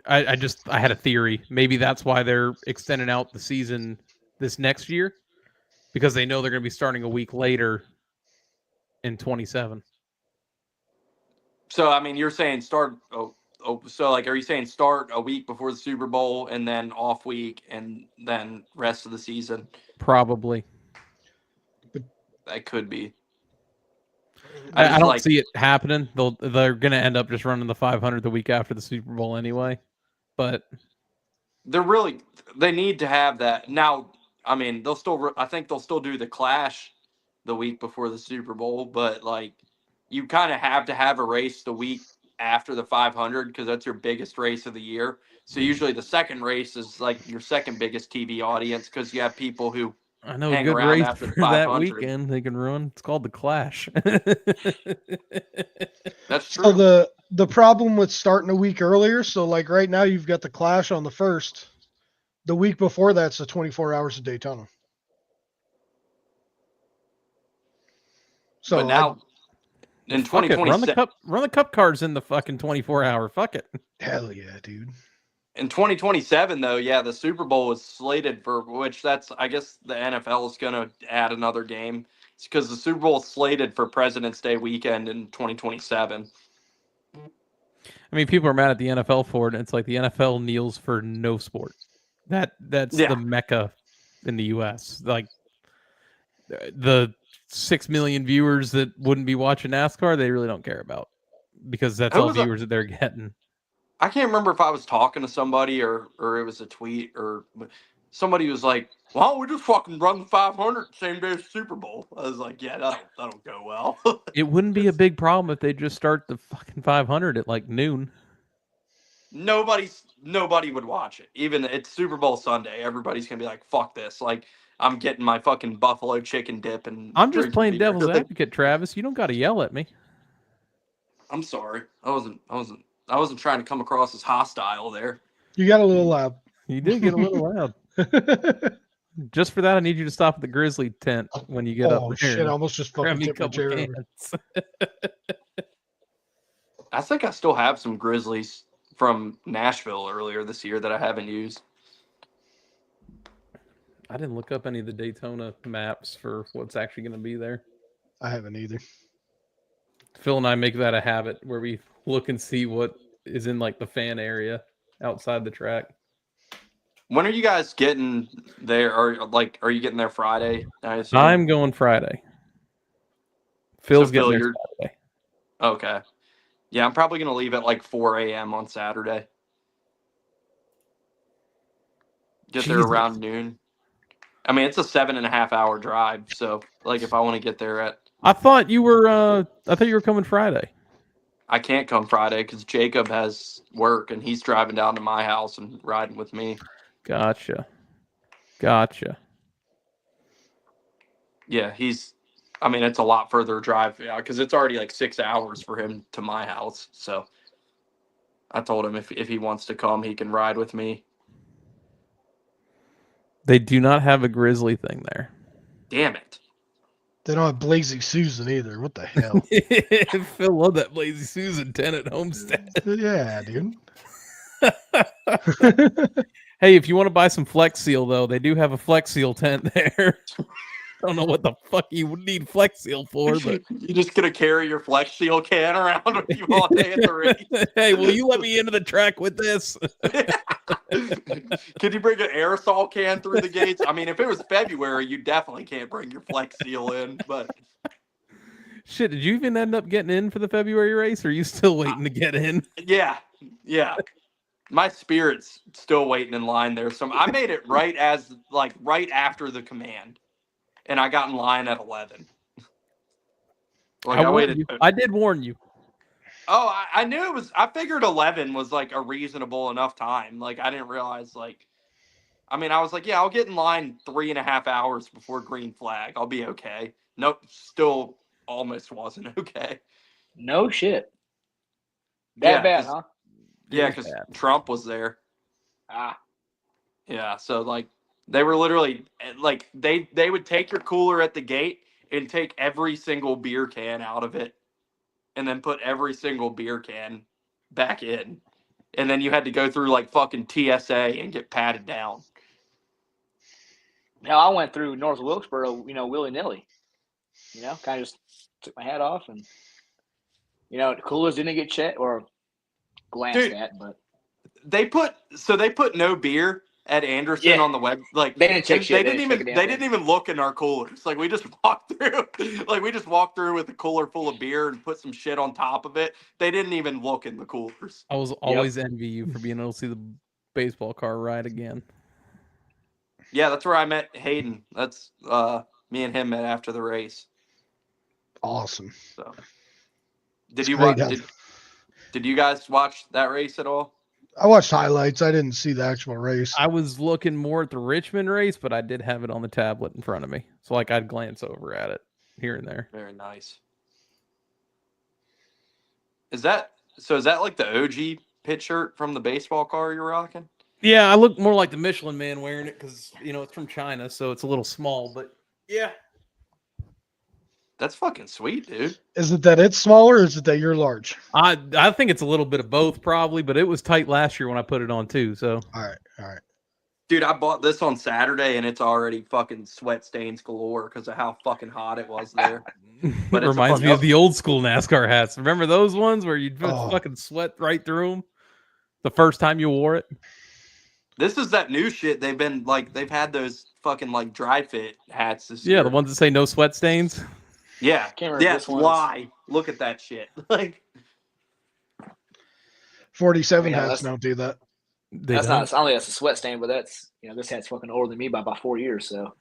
I had a theory. Maybe that's why they're extending out the season this next year, because they know they're going to be starting a week later in 27. So I mean, you're saying start. So like, are you saying start a week before the Super Bowl and then off week and then rest of the season? Probably. That could be. I don't see it happening. They're going to end up just running the 500 the week after the Super Bowl anyway. But they need to have that now. I mean, I think they'll still do the Clash the week before the Super Bowl, but like, you kind of have to have a race the week after the 500 because that's your biggest race of the year. So usually the second race is like your second biggest TV audience because you have people who I know a hang good around race after the for that 500. weekend they can run. It's called the Clash. That's true. So the problem with starting a week earlier, so like right now you've got the Clash on the 1st. The week before that's the 24 hours of Daytona. So but now in fuck it, 2027, run the cup cars in the fucking 24-hour. Fuck it. hell yeah, dude. in 2027 though, yeah, the Super Bowl is slated for I guess the NFL is going to add another game. It's because the Super Bowl is slated for President's Day weekend in 2027. I mean, people are mad at the NFL for it. And it's like the NFL kneels for no sport. That's the mecca in the U.S. Like the 6 million viewers that wouldn't be watching NASCAR, they really don't care about because that's all viewers that they're getting. I can't remember if I was talking to somebody or it was a tweet or somebody was like, "Why don't we just fucking run the 500 same day as Super Bowl?" I was like, "Yeah, that'll go well." It wouldn't be a big problem if they just start the fucking 500 at like noon. Nobody would watch it. Even it's Super Bowl Sunday, everybody's gonna be like, "Fuck this!" Like, I'm getting my fucking buffalo chicken dip and I'm just playing beer. devil's advocate, Travis. You don't got to yell at me. I'm sorry. I wasn't trying to come across as hostile there. You got a little loud. You did get a little loud. Just for that, I need you to stop at the Grizzly tent when you get up there. Oh shit! I almost just fucking tipped my chair over. I think I still have some Grizzlies from Nashville earlier this year that I haven't used. I didn't look up any of the Daytona maps for what's actually going to be there. I haven't either. Phil and I make that a habit where we look and see what is in like the fan area outside the track. When are you guys getting there? Are you getting there Friday? I'm going Friday. Phil's getting there Saturday. Okay. Yeah, I'm probably going to leave at like 4 a.m. on Saturday. Get there around noon. I mean, it's a 7.5 hour drive. So, like, if I want to get there at... I thought you were coming Friday. I can't come Friday because Jacob has work and he's driving down to my house and riding with me. Gotcha. Yeah, it's a lot further drive because it's already like 6 hours for him to my house. So I told him if he wants to come, he can ride with me. They do not have a Grizzly thing there. Damn it. They don't have Blazy Susan either. What the hell? Phil loved that Blazy Susan tent at Homestead. Yeah, dude. Hey, if you want to buy some Flex Seal, though, they do have a Flex Seal tent there. I don't know what the fuck you would need Flex Seal for, but you're just gonna carry your Flex Seal can around with you all day at the race. Hey, will you let me into the track with this? Can you bring an aerosol can through the gates? I mean, if it was February, you definitely can't bring your Flex Seal in. But shit, did you even end up getting in for the February race, or are you still waiting to get in? Yeah. My Spirit's still waiting in line there. So I made it right after the command. And I got in line at 11. I waited. I did warn you. Oh, I knew it was. I figured 11 was like a reasonable enough time. Like I didn't realize. I was like, yeah, I'll get in line 3.5 hours before green flag. I'll be okay. Nope, still almost wasn't okay. No shit. That bad, huh? Yeah, because Trump was there. Ah. Yeah, so like. They were literally like they would take your cooler at the gate and take every single beer can out of it and then put every single beer can back in. and then you had to go through like fucking TSA and get patted down. Hell, I went through North Wilkesboro, willy nilly. Kind of just took my hat off, and the coolers didn't get checked or glanced at, but they put no beer at Anderson on the web. Like they didn't check shit. They didn't even look in our coolers. Like we just walked through. Like we just walked through with a cooler full of beer and put some shit on top of it. They didn't even look in the coolers. I was always envy you for being able to see the baseball car ride again. Yeah, that's where I met Hayden. That's me and him met after the race. Awesome. So, did you guys watch that race at all? I watched highlights. I didn't see the actual race. I was looking more at the Richmond race, but I did have it on the tablet in front of me, so like I'd glance over at it here and there. Very nice. Is that like the OG pit shirt from the baseball car you're rocking? Yeah, I look more like the Michelin Man wearing it because it's from China, so it's a little small. But yeah, that's fucking sweet, dude. Is it that it's smaller, or is it that you're large? I think it's a little bit of both, probably. But it was tight last year when I put it on too. So all right. Dude, I bought this on Saturday and it's already fucking sweat stains galore because of how fucking hot it was there. But it reminds me of the old school NASCAR hats. Remember those ones where you'd fucking sweat right through them the first time you wore it? This is that new shit. They've had those fucking like dry fit hats this year. Yeah, the ones that say no sweat stains. Yeah. That's why. Look at that shit. Like 47 hats don't do that. That's not only that's a sweat stain, but that's this hat's fucking older than me by about 4 years. So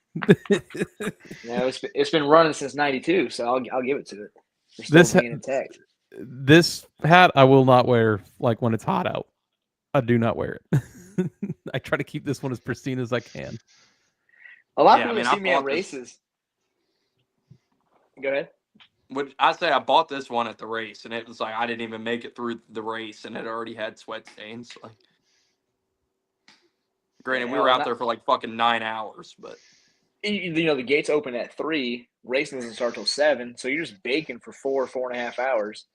it's been running since '92. So I'll give it to it. It's still being intact. This hat I will not wear like when it's hot out. I do not wear it. I try to keep this one as pristine as I can. A lot of people see me at races. Go ahead. I say I bought this one at the race, and it was like I didn't even make it through the race, and it already had sweat stains. Like, granted, we were out there for like fucking 9 hours, but the gates open at 3. Racing doesn't start till 7, so you're just baking for 4.5 hours.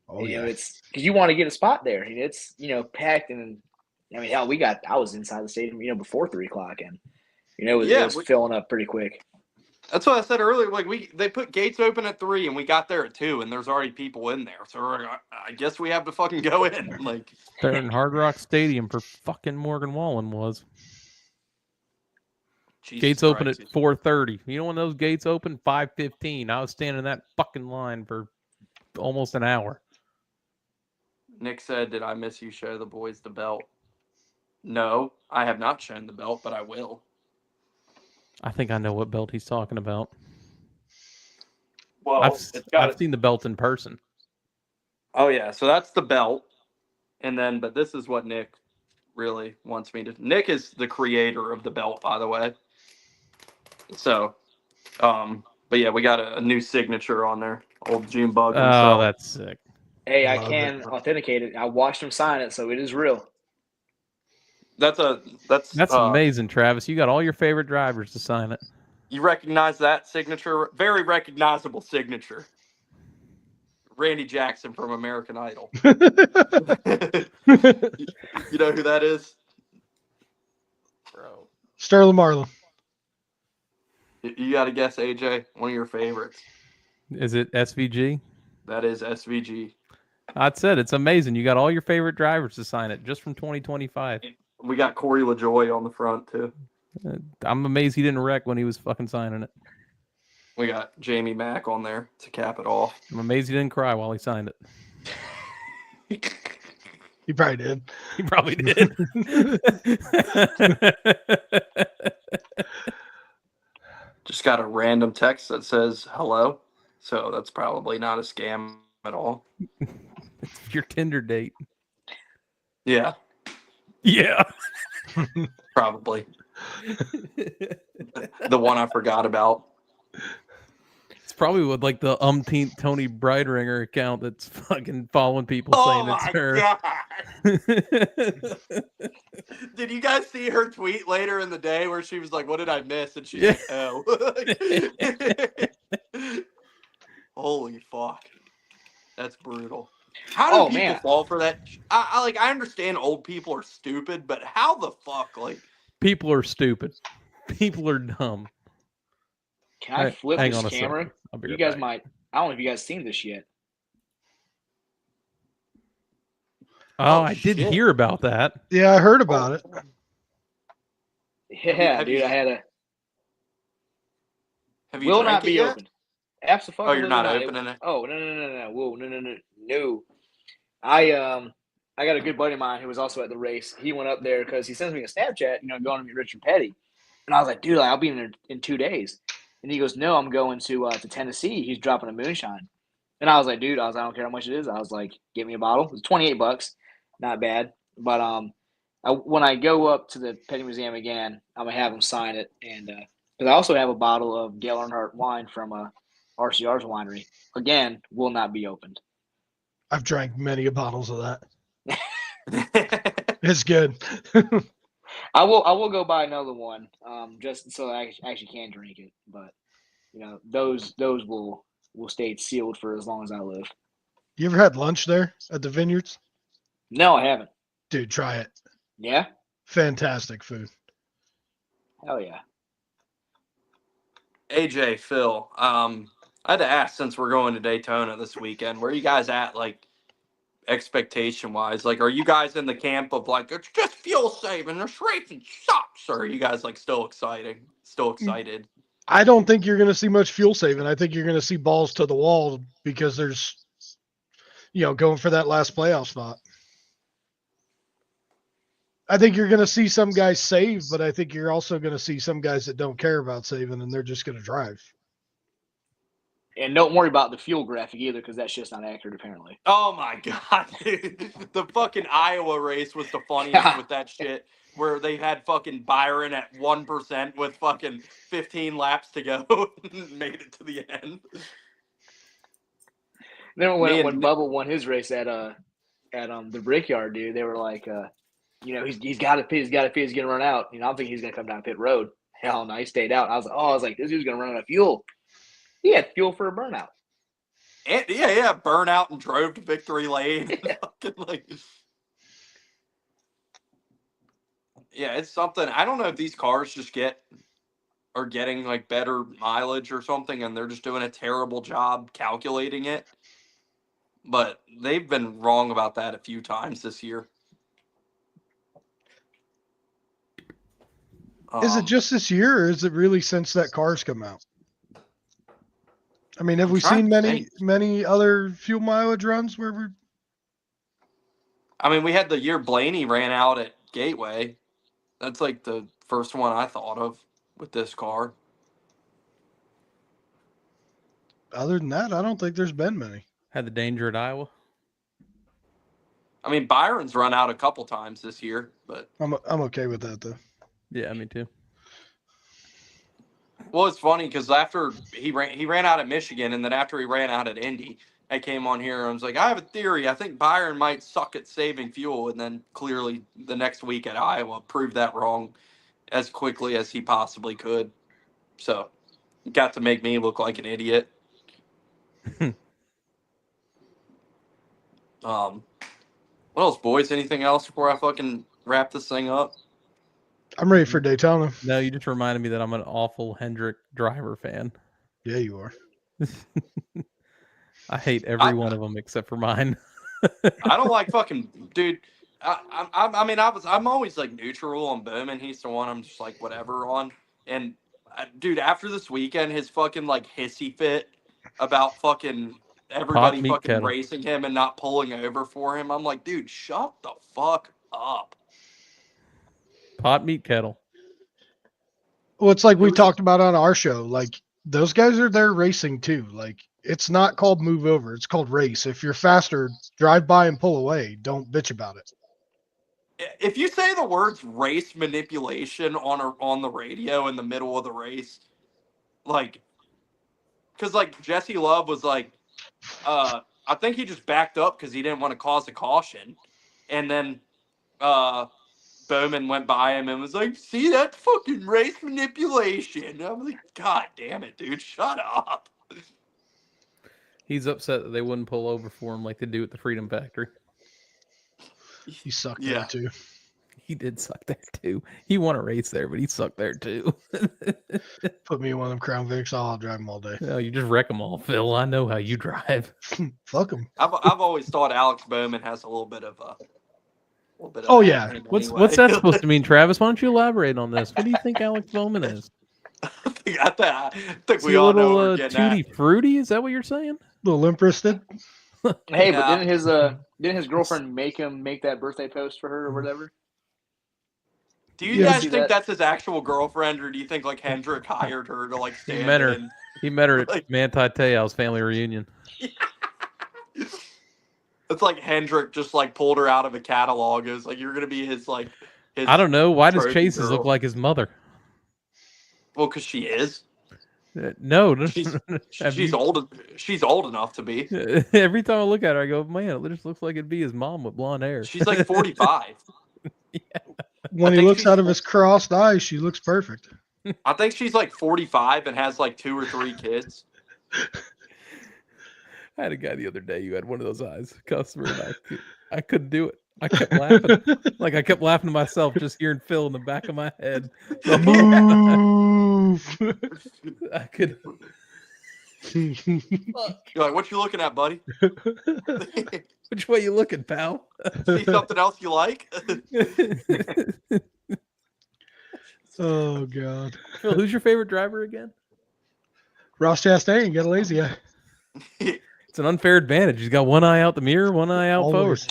Oh yeah, it's because you want to get a spot there, and it's packed, and hell, I was inside the stadium, before 3 o'clock, and it was filling up pretty quick. That's what I said earlier. Like they put gates open at 3, and we got there at 2, and there's already people in there. So I guess we have to fucking go in. Like there in Hard Rock Stadium for fucking Morgan Wallen was. Jesus gates Christ. Open at 4:30. You know when those gates open? 5:15. I was standing in that fucking line for almost an hour. Nick said, "Did I miss you show the boys the belt?" No, I have not shown the belt, but I will. I think I know what belt he's talking about. Well, I've seen the belt in person. Oh yeah, so that's the belt, but this is what Nick really wants me to. Nick is the creator of the belt, by the way. So, but yeah, we got a new signature on there. Old June Bug himself. Oh, that's sick. Hey, I can authenticate it. I watched him sign it, so it is real. That's amazing, Travis. You got all your favorite drivers to sign it. You recognize that signature? Very recognizable signature. Randy Jackson from American Idol. You know who that is? Bro. Sterling Marlin. You got to guess, AJ, one of your favorites. Is it SVG? That is SVG. I said it's amazing. You got all your favorite drivers to sign it just from 2025. We got Corey LaJoy on the front, too. I'm amazed he didn't wreck when he was fucking signing it. We got Jamie Mack on there to cap it off. I'm amazed he didn't cry while he signed it. He probably did. He probably did. Just got a random text that says hello. So that's probably not a scam at all. It's your Tinder date. Yeah. Yeah. Probably. The one I forgot about. It's probably with like the umpteenth Tony Brideringer account that's fucking following people saying it's her. God. Did you guys see her tweet later in the day where she was like, "What did I miss?" And she's like, "Oh." Holy fuck. That's brutal. How do Oh, people man. fall for that? I understand old people are stupid, but how the fuck, like? People are stupid. People are dumb. Can I flip Hang this on a camera? second. I'll be You right guys back. might. I don't know if you guys seen this yet. Oh, Oh, I did shit. hear about that. Yeah, I heard about it. Yeah, have dude. you- I had a. Have you Will drank not it be yet? opened. Absolutely Oh, you're not not. opening it? Oh, no. Whoa, no. I got a good buddy of mine who was also at the race. He went up there because he sends me a Snapchat, going to meet Richard Petty. And I was like, dude, I'll be in 2 days. And he goes, no, I'm going to Tennessee. He's dropping a moonshine. And I was like, dude, I don't care how much it is. I was like, get me a bottle. It was $28, not bad. But when I go up to the Petty Museum again, I'm gonna have him sign it. And because I also have a bottle of Dale Earnhardt wine from RCR's winery. Again, will not be opened. I've drank many bottles of that. It's good. I will go buy another one, just so I actually can drink it. But those will stay sealed for as long as I live. You ever had lunch there at the vineyards? No, I haven't. Dude, try it. Yeah, Fantastic food. hell yeah. AJ, Phil, I had to ask, since we're going to Daytona this weekend, where are you guys at, like, expectation wise? Like, are you guys in the camp of like, it's just fuel saving, this racing sucks, or are you guys like still excited? I don't think you're going to see much fuel saving. I think you're going to see balls to the wall because there's, going for that last playoff spot. I think you're going to see some guys save, but I think you're also going to see some guys that don't care about saving and they're just going to drive. And don't worry about the fuel graphic either, because that's just not accurate, apparently. Oh my god, dude. The fucking Iowa race was the funniest with that shit, where they had fucking Byron at 1% with fucking 15 laps to go and made it to the end. Then when Bubba won his race at the Brickyard, dude, they were like, he's got to pit, he's gonna run out. I'm thinking he's gonna come down pit road. Hell no, he stayed out. I was like, this dude's gonna run out of fuel. He had fuel for a burnout. And yeah, burnout and drove to victory lane. Yeah, it's something. I don't know if these cars just are getting like better mileage or something, and they're just doing a terrible job calculating it. But they've been wrong about that a few times this year. Is it just this year, or is it really since that car's come out? I mean, have we seen many other fuel mileage runs where we're? I mean, we had the year Blaney ran out at Gateway. That's like the first one I thought of with this car. Other than that, I don't think there's been many. Had the danger at Iowa. I mean, Byron's run out a couple times this year, but I'm okay with that though. Yeah, me too. Well, it's funny because after he ran out at Michigan, and then after he ran out at Indy, I came on here and I was like, I have a theory. I think Byron might suck at saving fuel, and then clearly the next week at Iowa proved that wrong as quickly as he possibly could. So, got to make me look like an idiot. What else, boys? Anything else before I fucking wrap this thing up? I'm ready for Daytona. No, you just reminded me that I'm an awful Hendrick driver fan. Yeah, you are. I hate every one of them except for mine. I don't like fucking dude. I'm always like neutral on Bowman. He's the one I'm just like whatever on. And dude, after this weekend, his fucking like hissy fit about fucking everybody fucking racing him and not pulling over for him. I'm like, dude, shut the fuck up. Pot meat kettle. Well, it's like we talked about on our show. Like, those guys are there racing too. Like, it's not called move over. It's called race. If you're faster, drive by and pull away. Don't bitch about it. If you say the words race manipulation on the radio in the middle of the race, like, because like Jesse Love was like, I think he just backed up because he didn't want to cause a caution, and then Bowman went by him and was like, see, that's fucking race manipulation. I'm like, God damn it, dude, shut up. He's upset that they wouldn't pull over for him like they do at the Freedom Factory. He sucked Yeah. there too. He did suck there too. He won a race there, but he sucked there too. Put me in one of them Crown Vics. I'll drive them all day. No, you just wreck them all, Phil. I know how you drive. Fuck them. I've always thought Alex Bowman has a little bit of Oh, that yeah. in him What's anyway. that supposed to mean, Travis? Why don't you elaborate on this? What do you think Alex Bowman is? I think Is we he a all know little what we're getting tutti at. fruity? Is that what you're saying? Little limp wristed. Hey, Yeah. but didn't his girlfriend make him make that birthday post for her or whatever? Do you Yeah. guys See think that? that's his actual girlfriend, or do you think like Hendrick hired her to like stand met her. in? He met her at Like- Manti Te'o's family reunion. It's like Hendrick just like pulled her out of a catalog. It was like, you're gonna be his like. His, I don't know. Why does trophy Chase's look girl. like his mother? Well, because she is. No, She's Have she's you- old. She's old enough to be. Every time I look at her, I go, man, it just looks like it'd be his mom with blonde hair. She's like 45. When I he think looks she's out of his crossed eyes, she looks perfect. I think she's like 45 and has like 2 or 3 kids. I had a guy the other day who had one of those eyes, customer, and I couldn't do it. I kept laughing. I kept laughing to myself just hearing Phil in the back of my head. Move. I could. You're like, what you looking at, buddy? Which way you looking, pal? See something else you like? Oh God. Phil, who's your favorite driver again? Ross Chastain, get a lazy eye. It's an unfair advantage. He's got one eye out the mirror, one eye out forward. Always.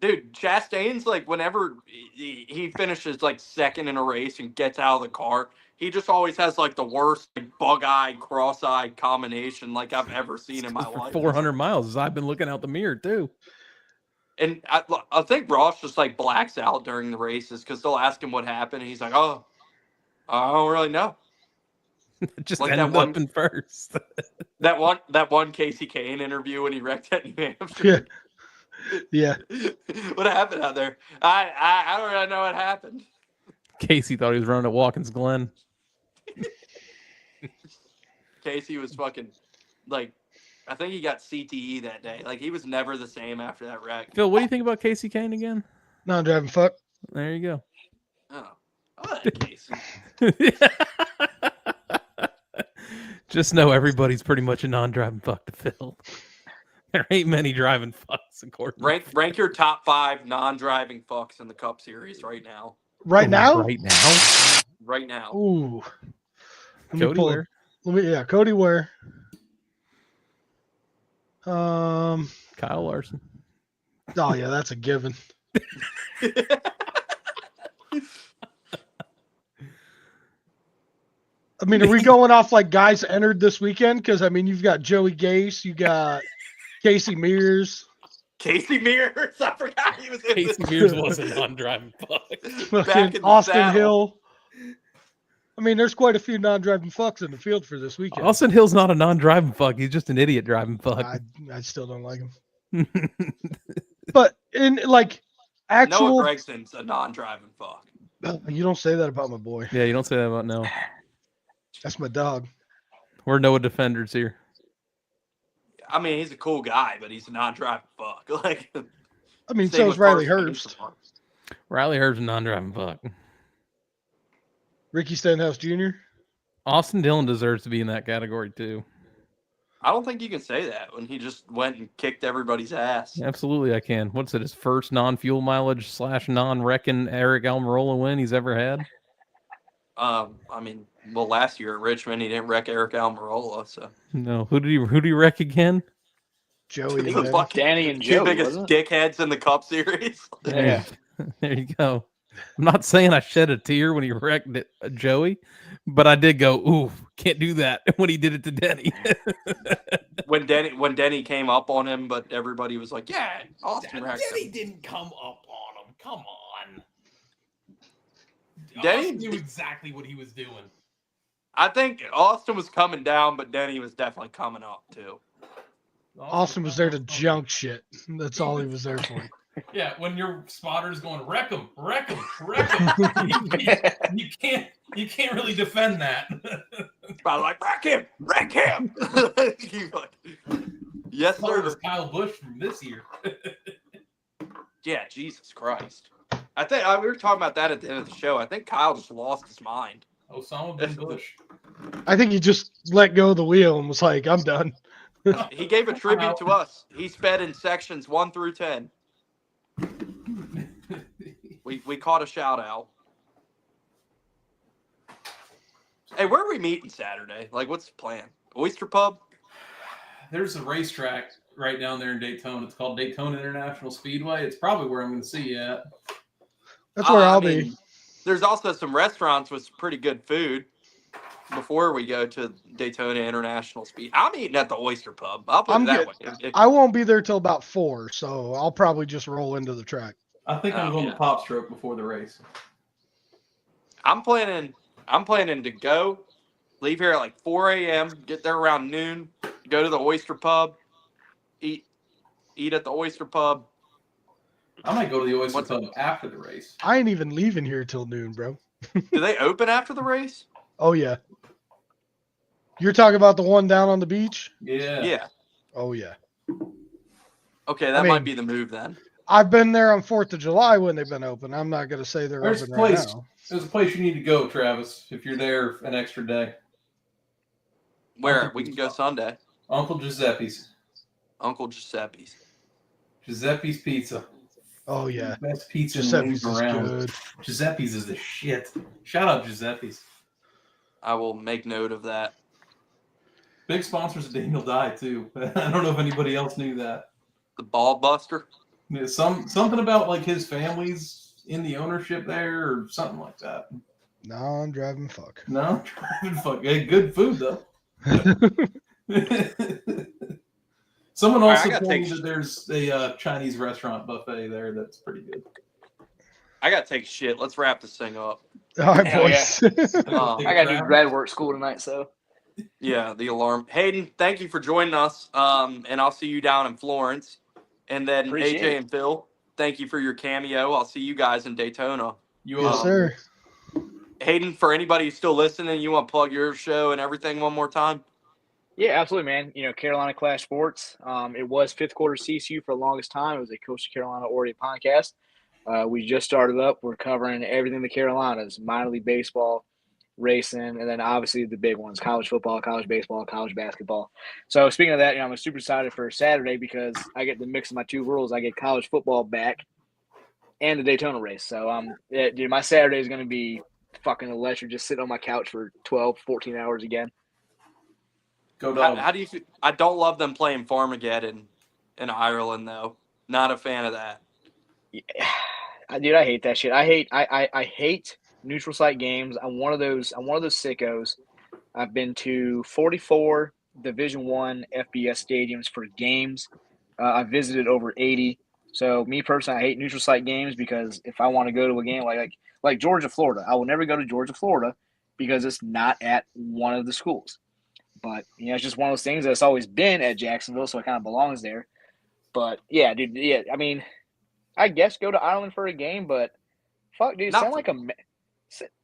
Dude, Chastain's like whenever he finishes like second in a race and gets out of the car, he just always has like the worst like, bug-eyed, cross-eyed combination like I've ever seen in my For life. 400 miles. I've been looking out the mirror too. And I think Ross just like blacks out during the races because they'll ask him what happened, and he's like, "Oh, I don't really know." Just Like that ended one- up in first. That one Casey Kane interview when he wrecked at New Hampshire. Yeah. What happened out there? I don't really know what happened. Casey thought he was running at Watkins Glen. Casey was fucking like, I think he got CTE that day. Like he was never the same after that wreck. Phil, what do you think about Casey Kane again? Non-driving fuck. There you go. Oh, I like Casey. Just know everybody's pretty much a non-driving fuck to Phil. There ain't many driving fucks, according to Rank your top 5 non-driving fucks in the Cup Series right now. Right now? Right now. Right now. Ooh. Cody Ware. Cody Ware. Kyle Larson. Oh yeah, that's a given. I mean, are we going off like guys entered this weekend? Because I mean, you've got Joey Gase, you got Casey Mears, Casey Mears. I forgot he was in Casey this. Mears was a non-driving fuck. Back fucking in the Austin saddle. Hill. I mean, there's quite a few non-driving fucks in the field for this weekend. Austin Hill's not a non-driving fuck. He's just an idiot driving fuck. I still don't like him. But in like actual, Noah Gregson's a non-driving fuck. you don't say that about my boy. Yeah, you don't say that about Noah. That's my dog. We're Noah defenders here. I mean, he's a cool guy, but he's a non-driving fuck. Like, I mean, same so with is Riley Carson Herbst. Wentz. Riley Herb's a non-driving fuck. Ricky Stenhouse Jr. Austin Dillon deserves to be in that category too. I don't think you can say that when he just went and kicked everybody's ass. Absolutely, I can. What's it? His first non-fuel mileage / non-wrecking Eric Almirola win he's ever had. I mean, well, last year at Richmond, he didn't wreck Eric Almirola, so No, who did he wreck again? Joey. he and was Danny. fucking Danny and two Joey, biggest wasn't it? dickheads in the Cup Series. Yeah. There you go. I'm not saying I shed a tear when he wrecked it, Joey, but I did go, ooh, can't do that when he did it to Denny. when Denny came up on him, but everybody was like, "Yeah, Austin wrecked him." didn't come up on him. Come on. Denny Austin knew exactly what he was doing. I think Austin was coming down, but Denny was definitely coming up too. Austin was there to junk shit. That's all he was there for. Yeah, when your spotter's going, wreck him, wreck him, wreck him. you can't really defend that. Probably like, wreck him. You like, yes, That was sir. Kyle Busch from this year. Yeah, Jesus Christ. I think we were talking about that at the end of the show. I think Kyle just lost his mind. Osama bin Bush. I think he just let go of the wheel and was like, I'm done. He gave a tribute to us. He sped in sections 1 through 10. We caught a shout out. Hey, where are we meeting Saturday? Like, what's the plan? Oyster Pub? There's a racetrack right down there in Daytona. It's called Daytona International Speedway. It's probably where I'm going to see you at. That's where I'll I mean, be. There's also some restaurants with some pretty good food before we go to Daytona International Speed. I'm eating at the Oyster Pub. I'll put it that way. I won't be there till about 4, so I'll probably just roll into the track. I think I'm going to Pop Stroke before the race. I'm planning to go, leave here at like 4 a.m., get there around noon, go to the Oyster Pub, eat at the Oyster Pub. I might go to the Oyster Pub after the race. I ain't even leaving here till noon, bro. Do they open after the race? Oh, yeah. You're talking about the one down on the beach? Yeah. Yeah. Oh, yeah. Okay, that might be the move then. I've been there on 4th of July when they've been open. I'm not going to say they're open right now. There's a place you need to go, Travis, if you're there an extra day. Where? We can go Sunday. Uncle Giuseppe's. Uncle Giuseppe's. Giuseppe's Pizza. Oh, yeah. Best pizza Giuseppe's is around. good. Giuseppe's is the shit. Shout out Giuseppe's. I will make note of that. Big sponsors of Daniel Dye, too. I don't know if anybody else knew that. The Ball Buster? Yeah, something about like his family's in the ownership there or something like that. No, I'm driving fuck. No, driving fuck. Hey, good food, though. Someone also told me that there's a Chinese restaurant buffet there that's pretty good. I got to take a shit. Let's wrap this thing up. All right, boys. I got to do grad work school tonight, so. Yeah, the alarm. Hayden, thank you for joining us. And I'll see you down in Florence. And then Appreciate AJ and Phil, thank you for your cameo. I'll see you guys in Daytona. Yes, sir. Hayden, for anybody who's still listening, you want to plug your show and everything one more time? Yeah, absolutely, man. Carolina Clash Sports. It was Fifth Quarter CSU for the longest time. It was a Coastal Carolina oriented podcast. We just started up. We're covering everything in the Carolinas, minor league baseball, racing, and then obviously the big ones, college football, college baseball, college basketball. So speaking of that, I'm super excited for Saturday because I get to mix my two worlds. I get college football back and the Daytona race. So dude, my Saturday is going to be fucking electric, just sitting on my couch for 12, 14 hours again. Go Dogs. How do you feel? I don't love them playing Farmageddon in Ireland, though. Not a fan of that. Yeah. Dude, I hate that shit. I hate neutral site games. I'm one of those sickos. I've been to 44 Division I FBS stadiums for games. I visited over 80. So me personally, I hate neutral site games because if I want to go to a game like Georgia, Florida, I will never go to Georgia, Florida because it's not at one of the schools. But it's just one of those things that's always been at Jacksonville, so it kind of belongs there. But yeah, dude, yeah, I mean, I guess go to Ireland for a game, but fuck, dude,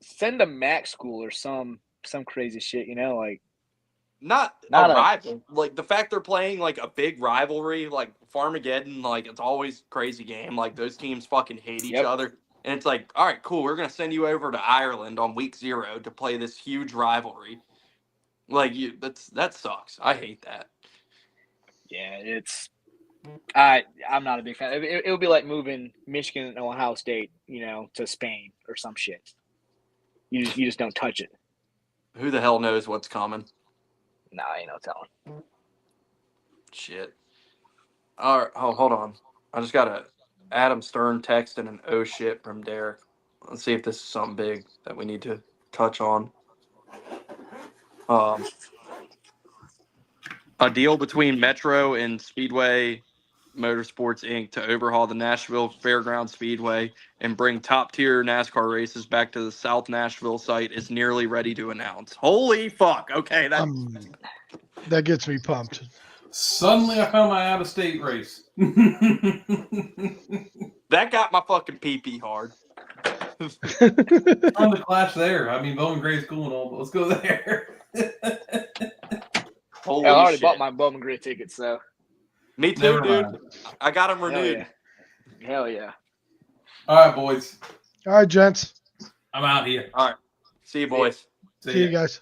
send a MAC school or some crazy shit, like not a rival. Like the fact they're playing like a big rivalry, like Farmageddon, like it's always a crazy game. Like those teams fucking hate each other. And it's like, all right, cool, we're gonna send you over to Ireland on week 0 to play this huge rivalry. Like that sucks. I hate that. Yeah, I'm not a big fan. It would be like moving Michigan and Ohio State, to Spain or some shit. You just don't touch it. Who the hell knows what's coming? Nah, ain't no telling. Shit. All right. Oh, hold on. I just got a Adam Stern text and an oh shit from Derek. Let's see if this is something big that we need to touch on. A deal between Metro and Speedway Motorsports Inc. to overhaul the Nashville Fairground Speedway and bring top-tier NASCAR races back to the South Nashville site is nearly ready to announce. Holy fuck. Okay, that gets me pumped. Suddenly I found my out-of-state race. That got my fucking pee-pee hard. On the clash there. I mean, Bowman Gray's cool and all, but let's go there. Holy I already shit. bought my Bowman Gray tickets, so Me too, Never dude. mind. I got them hell renewed. yeah. Hell yeah. All right, boys. All right, gents. I'm out here. All right. See you, boys. See you guys.